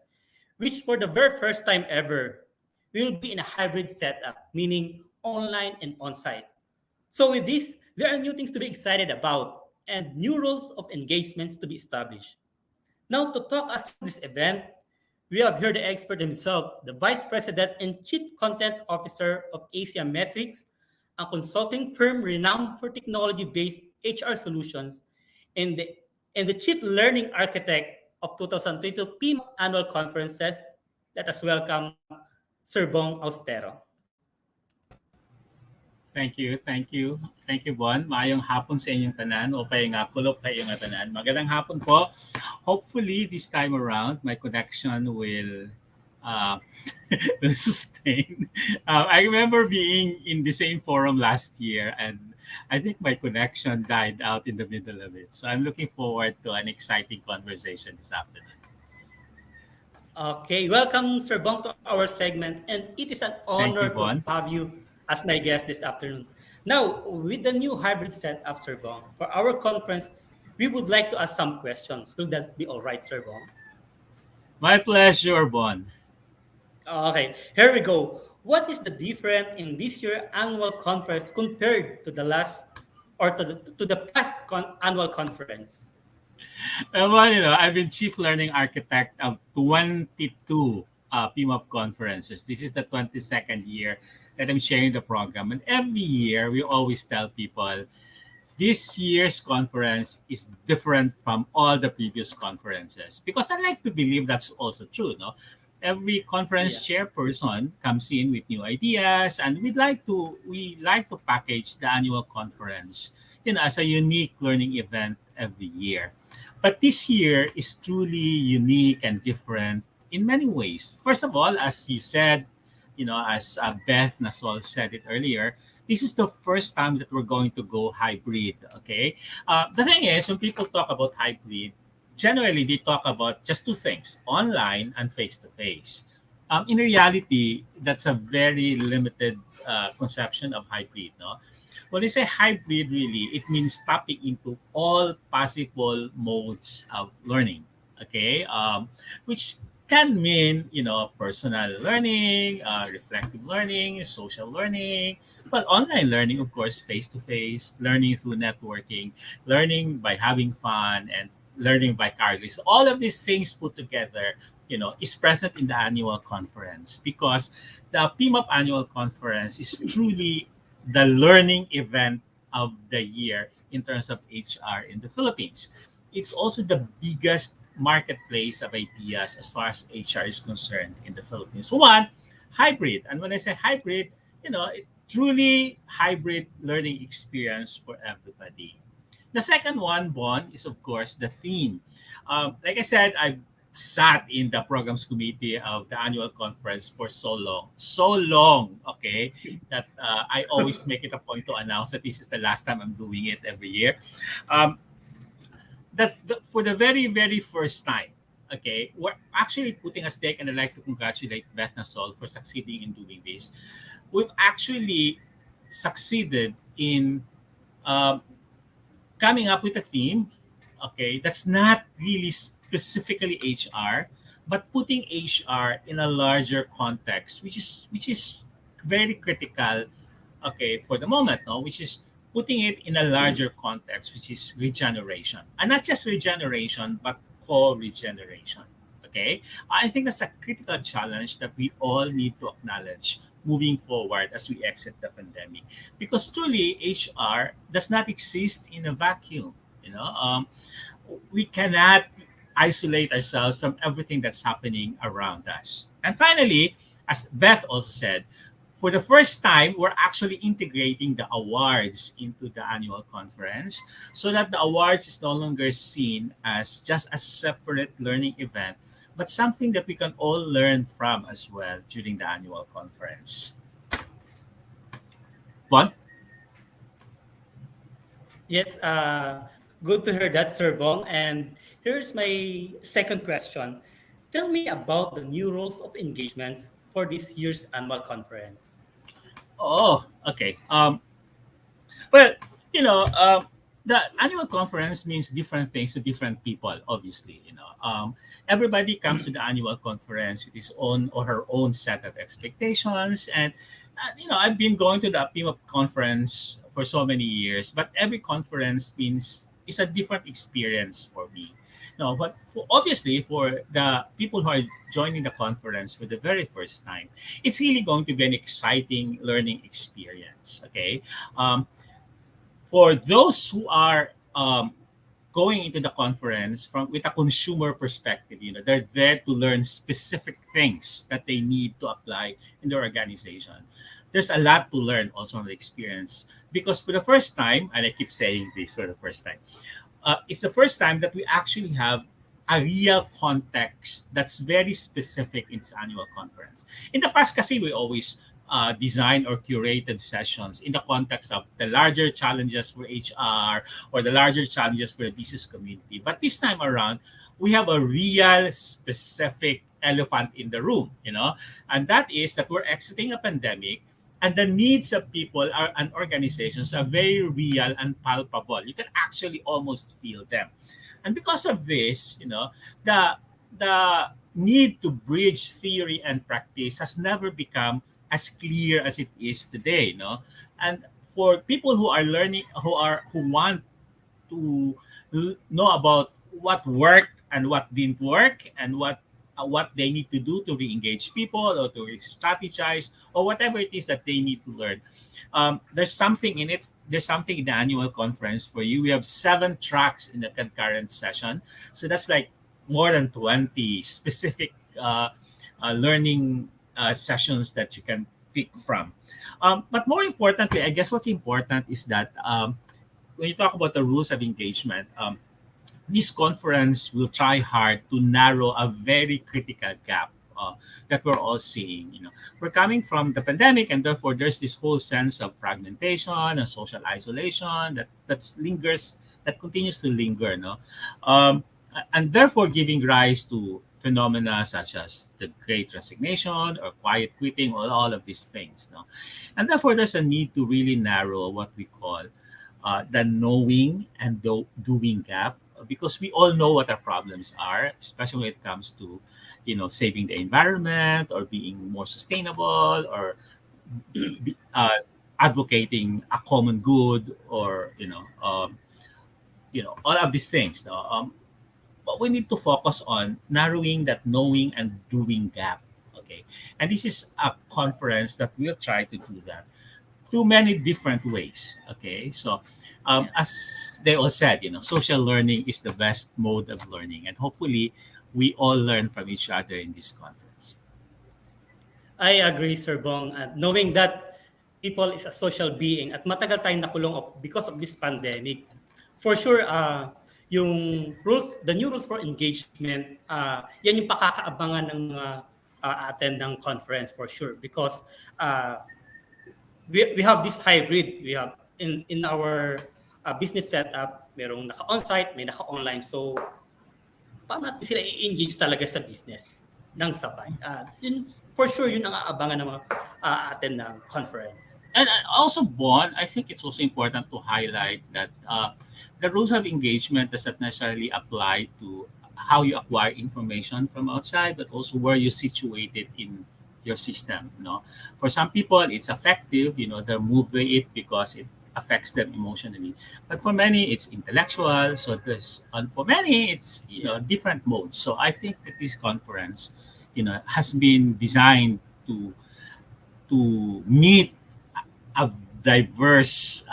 which for the very first time ever will be in a hybrid setup, meaning online and on-site. So with this, there are new things to be excited about and new rules of engagements to be established. Now, to talk us through this event, we have here the expert himself, the Vice President and Chief Content Officer of Asia Metrics, a consulting firm renowned for technology-based HR solutions, and the Chief Learning Architect of 2022 PMAP Annual Conferences. Let us welcome Sir Bong Austero. Thank you, thank you. Thank you, Bon. Maayong hapon sa inyong tanan. O kaya nga, kulop sa inyong tanan. Magandang hapon po. Hopefully, this time around, my connection will uh, will sustain. I remember being in the same forum last year, and I think my connection died out in the middle of it. So I'm looking forward to an exciting conversation this afternoon. Okay, welcome Sir Bong to our segment, and it is an Thank honor you, to Bon. have you as my guest this afternoon. Now, with the new hybrid setup, Sir Bong, for our conference, we would like to ask some questions. Will that be all right, Sir Bong? My pleasure, Bon. Okay, here we go. What is the difference in this year annual conference compared to the last or to the past annual conference? Well, I've been chief learning architect of 22 PMAP conferences. This is the 22nd year that I'm sharing the program. And every year, we always tell people this year's conference is different from all the previous conferences. Because I like to believe that's also true. No? Every conference Yeah. chairperson comes in with new ideas, and we like to package the annual conference, as a unique learning event every year. But this year is truly unique and different in many ways. First of all, as you said, as Beth Nasol said it earlier, this is the first time that we're going to go hybrid. Okay. The thing is, when people talk about hybrid, generally they talk about just two things: online and face to face. In reality, that's a very limited conception of hybrid. No, when they say hybrid, really, it means tapping into all possible modes of learning. Okay, which can mean personal learning, reflective learning, social learning, but online learning, of course, face to face, learning through networking, learning by having fun, and learning vicariously. So all of these things put together, is present in the annual conference because the PMAP annual conference is truly the learning event of the year in terms of HR in the Philippines. It's also the biggest marketplace of ideas as far as HR is concerned in the Philippines. One, hybrid. And when I say hybrid, it truly hybrid learning experience for everybody. The second one, Bon, is of course the theme. Like I said, I've sat in the programs committee of the annual conference for so long, okay, that I always make it a point to announce that this is the last time I'm doing it every year. Um, for the very, very first time, okay, we're actually putting a stake, and I'd like to congratulate Beth Nasol for succeeding in doing this. We've actually succeeded in um, coming up with a theme, okay, that's not really specifically HR, but putting HR in a larger context, which is very critical, okay, for the moment, no, which is putting it in a larger context, which is regeneration, and not just regeneration, but co-regeneration. Okay, I think that's a critical challenge that we all need to acknowledge moving forward as we exit the pandemic, because truly HR does not exist in a vacuum. We cannot isolate ourselves from everything that's happening around us. And finally, as Beth also said, for the first time, we're actually integrating the awards into the annual conference so that the awards is no longer seen as just a separate learning event, but something that we can all learn from as well during the annual conference. Bon? Yes, good to hear that, Sir Bong. And here's my second question. Tell me about the new rules of engagements for this year's annual conference. Oh, okay. Well, you know, the annual conference means different things to different people. Obviously, everybody comes to the annual conference with his own or her own set of expectations, and I've been going to the PMAP conference for so many years, but every conference means is a different experience for me. No, but obviously for the people who are joining the conference for the very first time, it's really going to be an exciting learning experience. Okay, um, for those who are going into the conference from with a consumer perspective, they're there to learn specific things that they need to apply in their organization. there's a lot to learn also from the experience, because for the first time, and I keep saying this for the first time, it's the first time that we actually have a real context that's very specific in this annual conference. In the past, kasi we always design or curated sessions in the context of the larger challenges for HR or the larger challenges for the business community. But this time around, we have a real specific elephant in the room, and that is that we're exiting a pandemic, and the needs of people and organizations are very real and palpable. You can actually almost feel them. And because of this, the need to bridge theory and practice has never become as clear as it is today. And for people who are learning, who want to know about what worked and what didn't work, and what they need to do to re-engage people or to strategize or whatever it is that they need to learn. There's something in it. There's something in the annual conference for you. We have 7 tracks in the concurrent session. So that's like more than 20 specific learning sessions that you can pick from. But more importantly, I guess what's important is that when you talk about the rules of engagement, this conference will try hard to narrow a very critical gap that we're all seeing. We're coming from the pandemic, and therefore there's this whole sense of fragmentation and social isolation that continues to linger. And therefore giving rise to phenomena such as the Great Resignation or quiet quitting, or all of these things. And therefore there's a need to really narrow what we call the knowing and doing gap, because we all know what our problems are, especially when it comes to saving the environment or being more sustainable or advocating a common good, or all of these things. But we need to focus on narrowing that knowing and doing gap. Okay, and this is a conference that will try to do that through many different ways. Okay, so as they all said, social learning is the best mode of learning, and hopefully we all learn from each other in this conference. I agree, Sir Bong. At knowing that people is a social being at matagal tayong nakulong because of this pandemic, for sure, the new rules for engagement, yan yung pakakaabangan ng mga attend ng conference for sure, because we have this hybrid. We have in our business setup, merong naka-on-site, may naka-online. So, paano natin sila i-engage talaga sa business ng sabay? Yun, for sure, yun ang aabangan ng mga attend ng conference. And also, Bon, I think it's also important to highlight that the rules of engagement does not necessarily apply to how you acquire information from outside, but also where you're situated in your system. For some people, it's effective. They're moved by it because it affects them emotionally. But for many, it's intellectual. So and for many, it's different modes. So I think that this conference, has been designed to meet a diverse,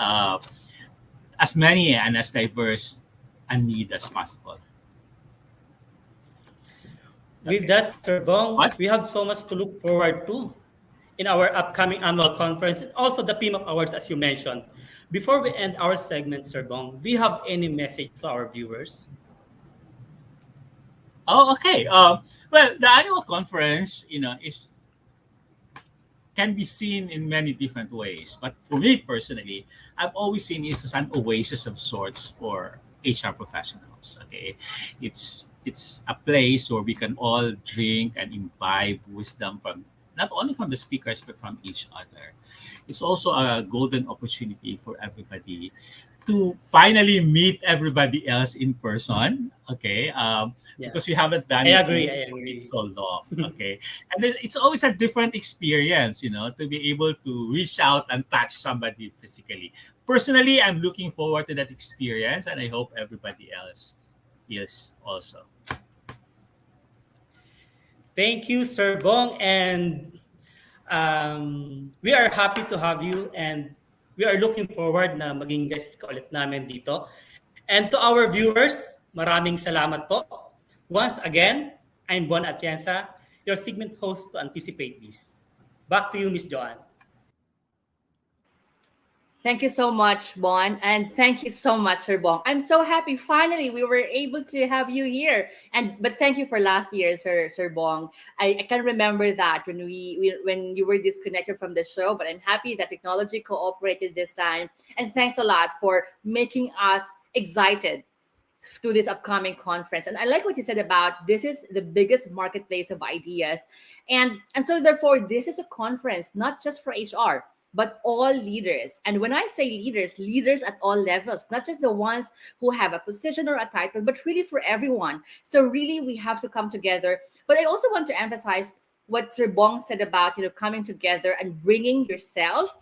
as many and as diverse a need as possible. With that, Sir Bong, we have so much to look forward to in our upcoming annual conference, and also the PMAP Awards, as you mentioned. Before we end our segment, Sir Bong, do you have any message to our viewers? Oh, okay. Well, the annual conference, can be seen in many different ways. But for me personally, I've always seen it as an oasis of sorts for HR professionals. Okay, it's a place where we can all drink and imbibe wisdom from not only from the speakers but from each other. It's also a golden opportunity for everybody to finally meet everybody else in person. Okay, because we haven't done I it agree. in so long. Okay, and it's always a different experience, to be able to reach out and touch somebody physically. Personally, I'm looking forward to that experience, and I hope everybody else is also. Thank you, Sir Bong, and we are happy to have you, and we are looking forward na maging guest ka ulit namin dito. And to our viewers, maraming salamat po. Once again, I'm Bon Atienza, your segment host to anticipate this. Back to you, Miss Joanne. Thank you so much, Bon, and thank you so much, Sir Bong. I'm so happy finally we were able to have you here. And but thank you for last year, Sir Bong. I can remember that when when you were disconnected from the show, but I'm happy that technology cooperated this time. And thanks a lot for making us excited to this upcoming conference. And I like what you said about this is the biggest marketplace of ideas. And so therefore this is a conference not just for HR but all leaders. And when I say leaders, leaders at all levels, not just the ones who have a position or a title, but really for everyone. So really we have to come together. But I also want to emphasize what Sir Bong said about, coming together and bringing yourself,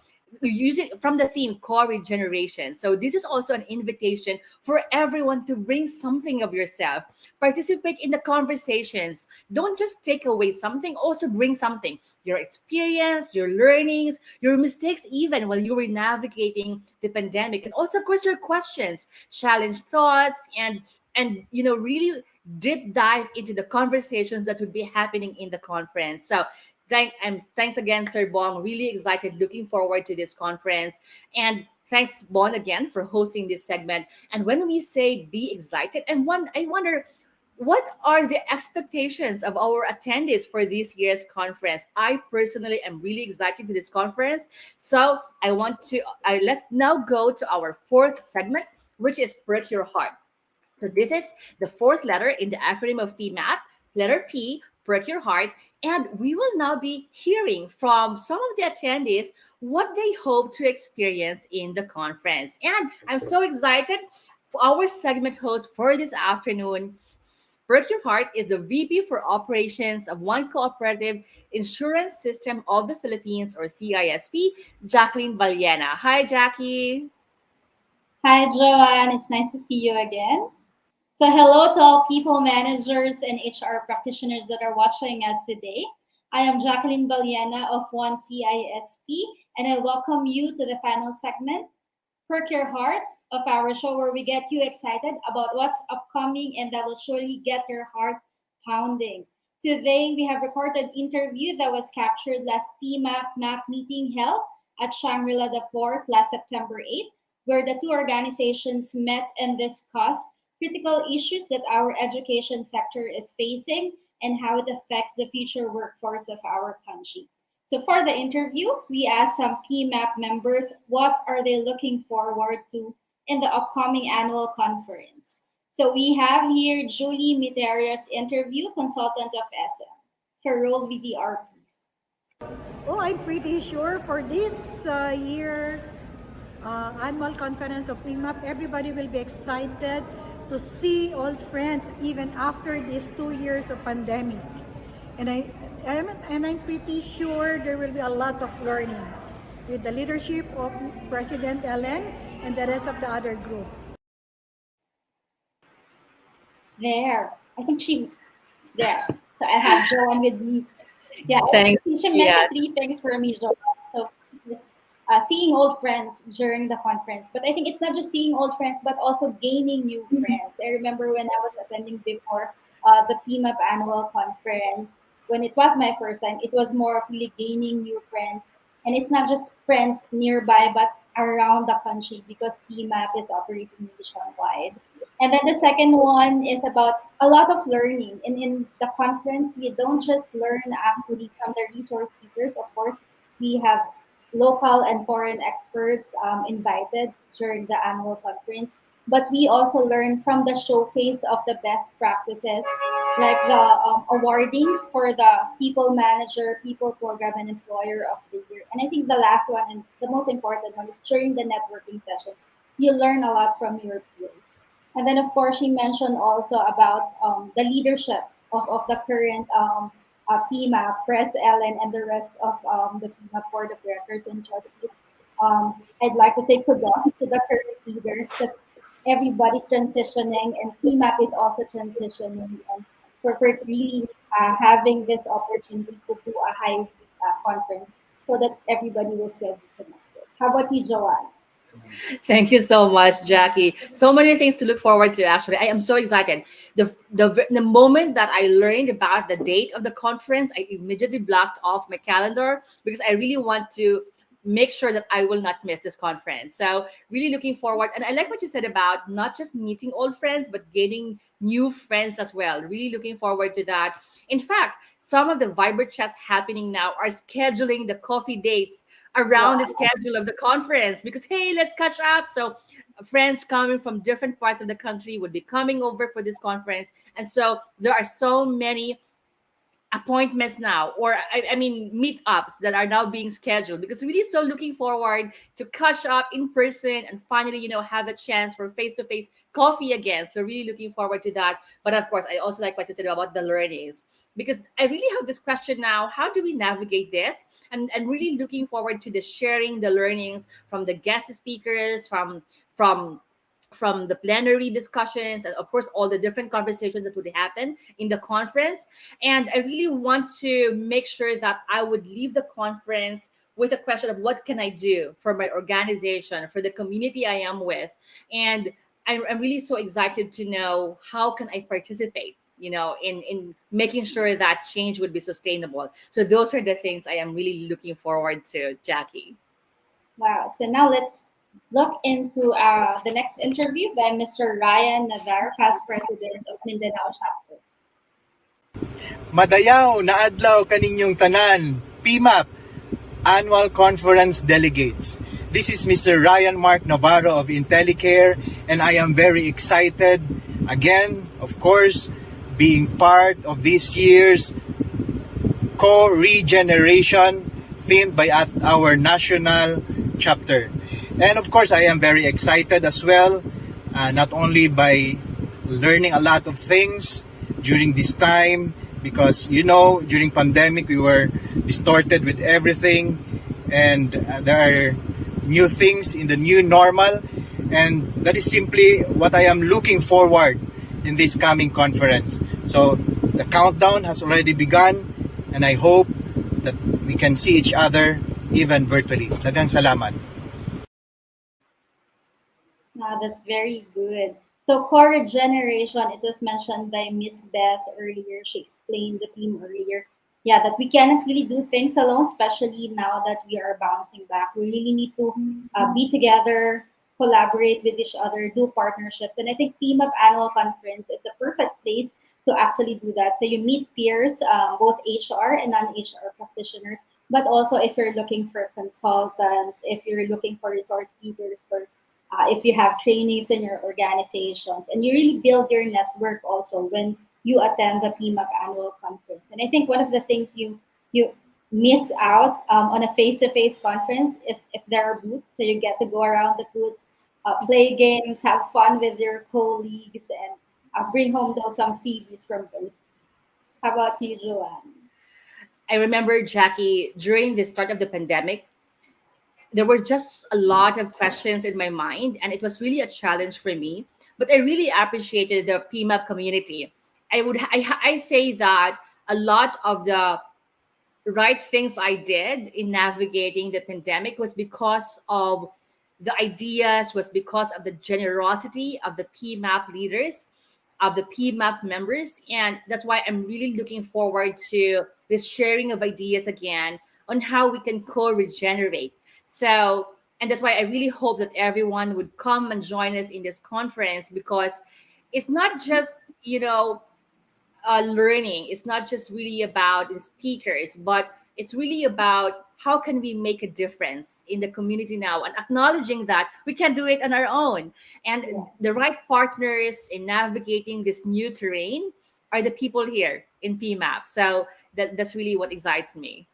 using from the theme Co-Regeneration. So this is also an invitation for everyone to bring something of yourself, participate in the conversations. Don't just take away something, also bring something, your experience, your learnings, your mistakes, even while you were navigating the pandemic, and also of course your questions, challenge thoughts, and really deep dive into the conversations that would be happening in the conference. So thanks again, Sir Bong. Really excited, looking forward to this conference. And thanks, Bon, again for hosting this segment. And when we say be excited, I wonder what are the expectations of our attendees for this year's conference. I personally am really excited to this conference. So let's now go to our fourth segment, which is Perk Your Heart. So this is the fourth letter in the acronym of PMAP, letter P, Perk Your Heart. And we will now be hearing from some of the attendees what they hope to experience in the conference. And I'm so excited for our segment host for this afternoon. Perk Your Heart is the VP for Operations of One Cooperative Insurance System of the Philippines, or CISP, Jacqueline Baliena. Hi, Jackie. Hi, Joanne. It's nice to see you again. So, hello to all people managers and HR practitioners that are watching us today. I am Jacqueline Baliena of One CISP, and I welcome you to the final segment, Perk Your Heart, of our show, where we get you excited about what's upcoming and that will surely get your heart pounding. Today, we have recorded an interview that was captured last PMAP meeting held at Shangri-La the 4th last September 8th, where the two organizations met and discussed critical issues that our education sector is facing and how it affects the future workforce of our country. So for the interview, we asked some PMAP members what are they looking forward to in the upcoming annual conference. So we have here Julie Miterios, interview consultant of SM. So roll VDR, please. Oh, I'm pretty sure for this year annual conference of PMAP, everybody will be excited to see old friends even after these 2 years of pandemic. And I'm pretty sure there will be a lot of learning with the leadership of President Ellen and the rest of the other group. There. I think there. So I have Joanne with me. Yeah, Thanks. she mentioned Yeah. three things for me, Joanne. So seeing old friends during the conference. But I think it's not just seeing old friends, but also gaining new friends. I remember when I was attending before the PMAP annual conference, when it was my first time, it was more of really gaining new friends. And it's not just friends nearby, but around the country because PMAP is operating nationwide. And then the second one is about a lot of learning. And in the conference, we don't just learn actually from the resource speakers. Of course, we have local and foreign experts invited during the annual conference. But we also learn from the showcase of the best practices, like the awardings for the People Manager, People Program, and Employer of the Year. And I think the last one and the most important one is during the networking session. You learn a lot from your peers. And then, of course, she mentioned also about the leadership of the current PMAP, Press Ellen, and the rest of the PMAP Board of Directors and Trustees. I'd like to say kudos to the current leaders because everybody's transitioning and PMAP is also transitioning. And for really having this opportunity to do a high conference so that everybody will feel connected. How about you, Joanne? Thank you so much, Jackie. So many things to look forward to. Actually, I am so excited. The moment that I learned about the date of the conference, I immediately blocked off my calendar because I really want to make sure that I will not miss this conference. So really looking forward. And I like what you said about not just meeting old friends, but gaining new friends as well. Really looking forward to that. In fact, some of the Viber chats happening now are scheduling the coffee dates around the schedule of the conference because, hey, let's catch up. So friends coming from different parts of the country would be coming over for this conference. And so there are so many appointments now, or I mean meetups that are now being scheduled, because really so looking forward to catch up in person and finally, have the chance for face-to-face coffee again. So really looking forward to that. But of course, I also like what you said about the learnings, because I really have this question now: how do we navigate this? And really looking forward to the sharing the learnings from the guest speakers, from the plenary discussions, and of course all the different conversations that would happen in the conference. And I really want to make sure that I would leave the conference with a question of what can I do for my organization, for the community I am with. And I'm really so excited to know how can I participate, in making sure that change would be sustainable. So those are the things I am really looking forward to, Jackie. Wow. So now let's look into the next interview by Mr. Ryan Navarro, past president of Mindanao Chapter. Madayaw na adlaw kaninyong tanan, PMAP, Annual Conference Delegates. This is Mr. Ryan Mark Navarro of IntelliCare, and I am very excited, again, of course, being part of this year's Co-Regeneration themed by our national chapter. And of course, I am very excited as well, not only by learning a lot of things during this time, because, during pandemic, we were distorted with everything, and there are new things in the new normal, and that is simply what I am looking forward in this coming conference. So the countdown has already begun, and I hope that we can see each other even virtually. Daghang salamat. That's very good. So Co-Regeneration, it was mentioned by Miss Beth earlier. She explained the theme earlier. Yeah, that we cannot really do things alone, especially now that we are bouncing back. We really need to be together, collaborate with each other, do partnerships. And I think PMAP Annual Conference is the perfect place to actually do that. So you meet peers, both HR and non-HR practitioners, but also if you're looking for consultants, if you're looking for resource leaders, if you have trainees in your organizations, and you really build your network also when you attend the PMAP Annual Conference. And I think one of the things you miss out on a face-to-face conference is if there are booths, so you get to go around the booths, play games, have fun with your colleagues, and bring home some freebies from those. How about you, Joanne? I remember, Jackie, during the start of the pandemic, there were just a lot of questions in my mind, and it was really a challenge for me. But I really appreciated the PMAP community. I say that a lot of the right things I did in navigating the pandemic was because of the ideas, was because of the generosity of the PMAP leaders, of the PMAP members. And that's why I'm really looking forward to this sharing of ideas again on how we can co-regenerate. So, and that's why I really hope that everyone would come and join us in this conference, because it's not just, learning. It's not just really about the speakers, but it's really about how can we make a difference in the community now, and acknowledging that we can do it on our own. And the right partners in navigating this new terrain are the people here in PMAP. So that's really what excites me.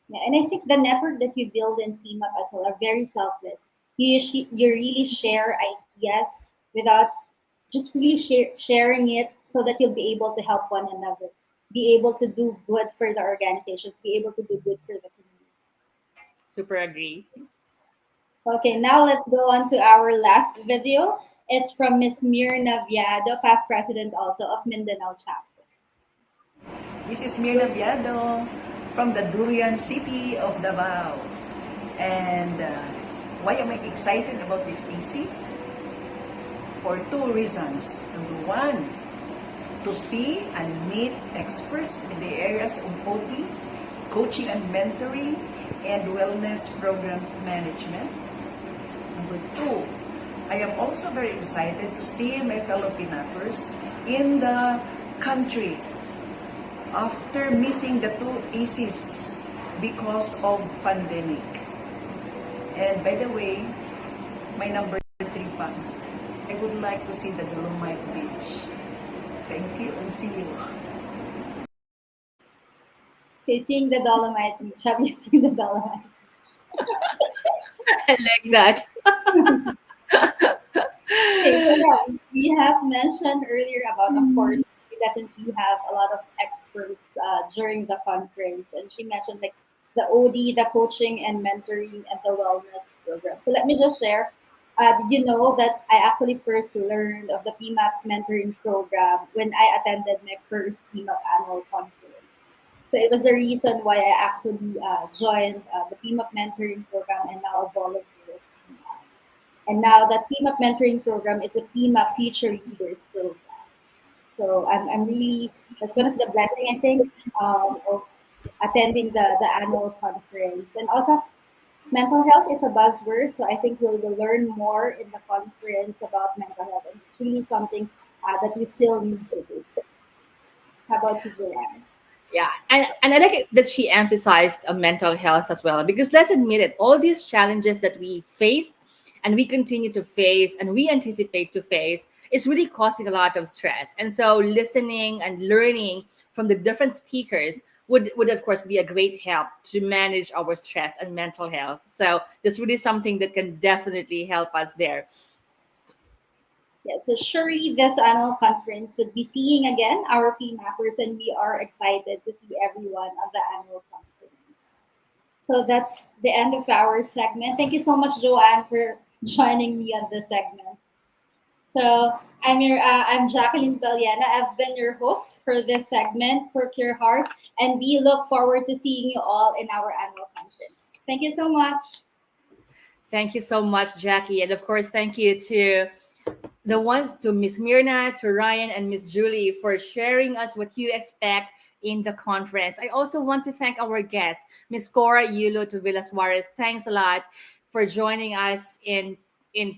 Yeah, and I think the network that you build in PMAP as well are very selfless. You really share ideas without just really sharing it, so that you'll be able to help one another, be able to do good for the organizations, be able to do good for the community. Super agree. Okay, now let's go on to our last video. It's from Ms. Mirna Viado, past president also of Mindanao Chapter. This is Mirna Viado from the Durian City of Davao. And why am I excited about this AC? For two reasons. Number one, to see and meet experts in the areas of OT, coaching and mentoring, and Wellness Programs Management. Number two, I am also very excited to see my fellow PMAPers in the country after missing the two ECs because of pandemic. And by the way, my number three pa, I would like to see the Dolomite Beach. Thank you and see you. Seeing the Dolomite Beach. Have you seen the Dolomite? I like that. Okay, so yeah, we have mentioned earlier about, of course, we definitely have a lot of experts during the conference, and she mentioned like the OD, the coaching and mentoring, and the wellness program. So let me just share. Did you know that I actually first learned of the PMAP mentoring program when I attended my first PMAP annual conference? So it was the reason why I actually joined the PMAP mentoring program and now a volunteer with PMAP. And now that PMAP mentoring program is the PMAP Future Leaders program. So I'm really, that's one of the blessing I think of attending the annual conference. And also mental health is a buzzword, so I think we'll learn more in the conference about mental health. And it's really something that we still need to do. How about you, Joanne? Yeah, and I like it that she emphasized mental health as well, because let's admit it, all these challenges that we face and we continue to face and we anticipate to face is really causing a lot of stress. And so listening and learning from the different speakers would of course be a great help to manage our stress and mental health. So that's really something that can definitely help us there. Yeah, so surely this annual conference would be seeing again our PMAppers, and we are excited to see everyone at the annual conference. So that's the end of our segment. Thank you so much, Joanne, for joining me on this segment. So I'm Jacqueline Valiana. I've been your host for this segment, Perk Your Heart, and we look forward to seeing you all in our annual conference. Thank you so much. Thank you so much, Jackie. And of course, thank you to the ones to Miss Mirna, to Ryan, and Miss Julie for sharing us what you expect in the conference. I also want to thank our guest, Miss Cora Yulo to Villas Juarez. Thanks a lot for joining us in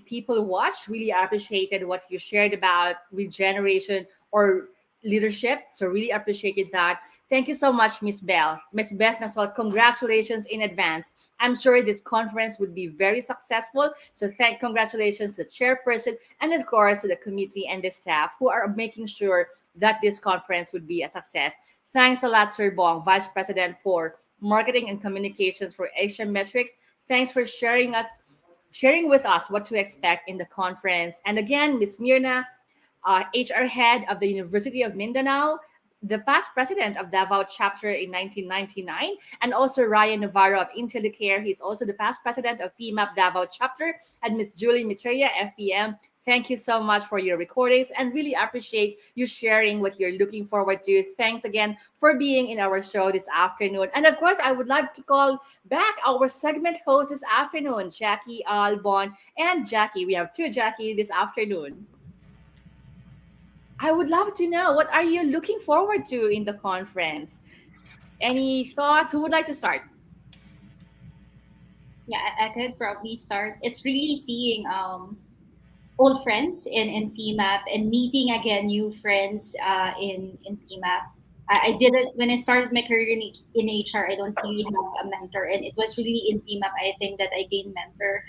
People Watch. Really appreciated what you shared about regeneration or leadership. So really appreciated that. Thank you so much, Miss Bell. Miss Beth Nasol, congratulations in advance. I'm sure this conference would be very successful. So congratulations to the chairperson and of course to the committee and the staff who are making sure that this conference would be a success. Thanks a lot, Sir Bong, Vice President for Marketing and Communications for Asian Metrics. Thanks for sharing with us what to expect in the conference. And again, Ms. Mirna, HR head of the University of Mindanao, the past president of Davao chapter in 1999, and also Ryan Navarro of Intellicare. He's also the past president of PMAP Davao chapter, and Ms. Julie Mitreya, FPM. Thank you so much for your recordings and really appreciate you sharing what you're looking forward to. Thanks again for being in our show this afternoon. And of course, I would like to call back our segment host this afternoon, Jackie Albon and Jackie. We have two Jackie this afternoon. I would love to know, what are you looking forward to in the conference? Any thoughts? Who would like to start? Yeah, I could probably start. It's really seeing old friends in PMAP and meeting again new friends in PMAP. I did it when I started my career in HR. I don't really have a mentor, and it was really in PMAP I think that I gained mentor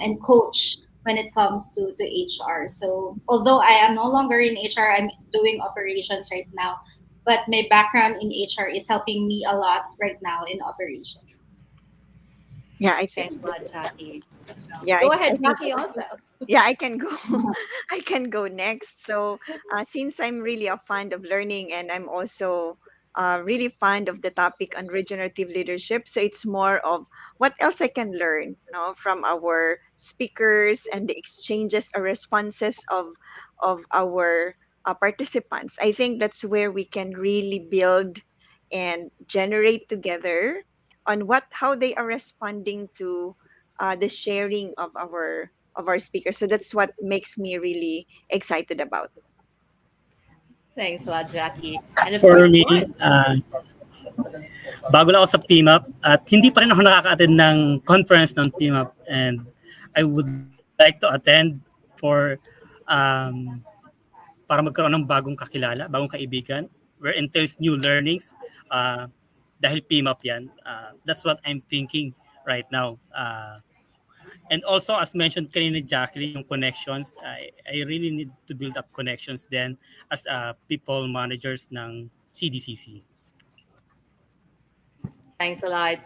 and coach when it comes to HR. So although I am no longer in HR, I'm doing operations right now. But my background in HR is helping me a lot right now in operations. Yeah, I think. Thanks a lot, Jackie. Yeah, Go I ahead, think. Jackie, also. Yeah, I can go. I can go next. So, since I'm really a fan of learning and I'm also really fond of the topic on regenerative leadership, so it's more of what else I can learn, from our speakers and the exchanges or responses of our participants. I think that's where we can really build and generate together on what how they are responding to the sharing of our speakers. So that's what makes me really excited about. Thanks a lot, Jackie. And of For course, me, Bon. Bago lang ako sa PMAP at hindi pa rin ako nakaka-attend ng conference ng PMAP, and I would like to attend for para magkaroon ng bagong kakilala, bagong kaibigan, where entails new learnings, dahil PMAP yan. That's what I'm thinking right now. And also, as mentioned kanina ni Jacqueline, yung connections, I really need to build up connections then as people managers ng CDCC. Thanks a lot,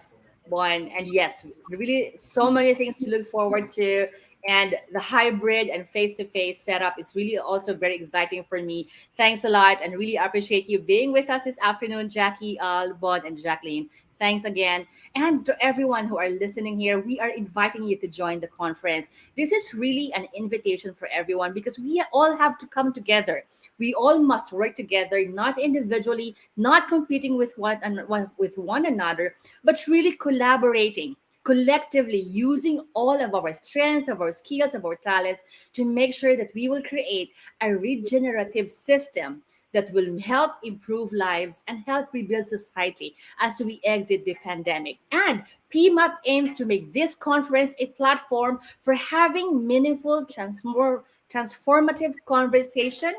Bon. And yes, really so many things to look forward to. And the hybrid and face-to-face setup is really also very exciting for me. Thanks a lot, and really appreciate you being with us this afternoon, Jackie, Bon, and Jacqueline. Thanks again. And to everyone who are listening here, we are inviting you to join the conference. This is really an invitation for everyone because we all have to come together. We all must work together, not individually, not competing with one another, but really collaborating, collectively using all of our strengths, of our skills, of our talents to make sure that we will create a regenerative system that will help improve lives and help rebuild society as we exit the pandemic. And PMAP aims to make this conference a platform for having meaningful, transformative conversation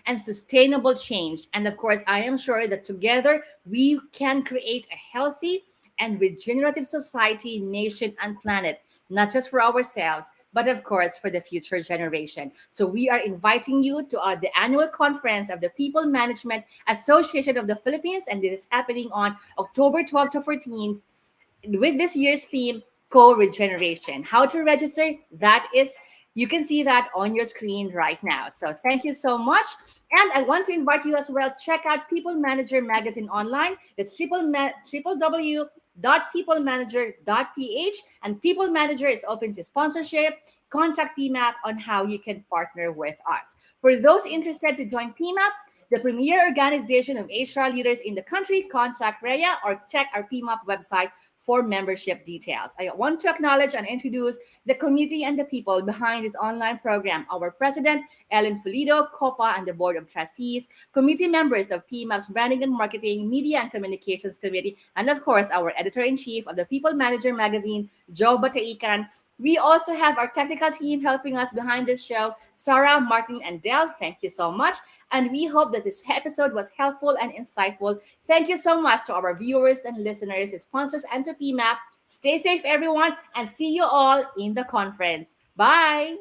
and sustainable change. And of course, I am sure that together we can create a healthy and regenerative society, nation, and planet, not just for ourselves, but of course for the future generation. So we are inviting you to the annual conference of the People Management Association of the Philippines, and it is happening on October 12 to 14 with this year's theme, Co-Regeneration. How to register? You can see that on your screen right now. So thank you so much. And I want to invite you as well, check out People Manager magazine online. It's www.peoplemanager.ph, and People Manager is open to sponsorship. Contact PMAP on how you can partner with us. For those interested to join PMAP, the premier organization of HR leaders in the country, contact Rhea or check our PMAP website for membership details. I want to acknowledge and introduce the committee and the people behind this online program. Our president, Ellen Felido, COPA, and the board of trustees, committee members of PMAP's Branding and Marketing, Media and Communications Committee, and of course, our editor-in-chief of the People Manager magazine, Joe Bataikan. We also have our technical team helping us behind this show, Sarah, Martin, and Del. Thank you so much. And we hope that this episode was helpful and insightful. Thank you so much to our viewers and listeners, sponsors, and to PMAP. Stay safe, everyone, and see you all in the conference. Bye.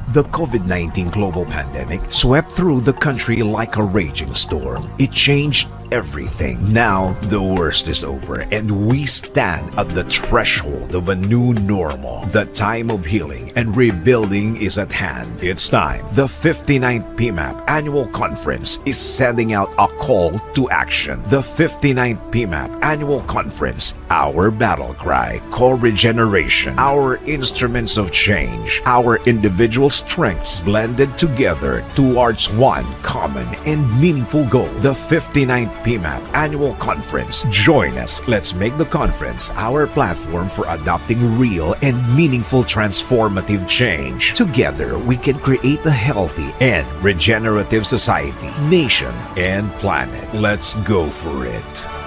The COVID-19 global pandemic swept through the country like a raging storm. It changed everything. Now, the worst is over, and we stand at the threshold of a new normal. The time of healing and rebuilding is at hand. It's time. The 59th PMAP Annual Conference is sending out a call to action. The 59th PMAP Annual Conference, our battle cry, Co-Regeneration, our instruments of change, our individual strengths blended together towards one common and meaningful goal. The 59th PMAP Annual Conference. Join us. Let's make the conference our platform for adopting real and meaningful transformative change. Together, we can create a healthy and regenerative society, nation, and planet. Let's go for it.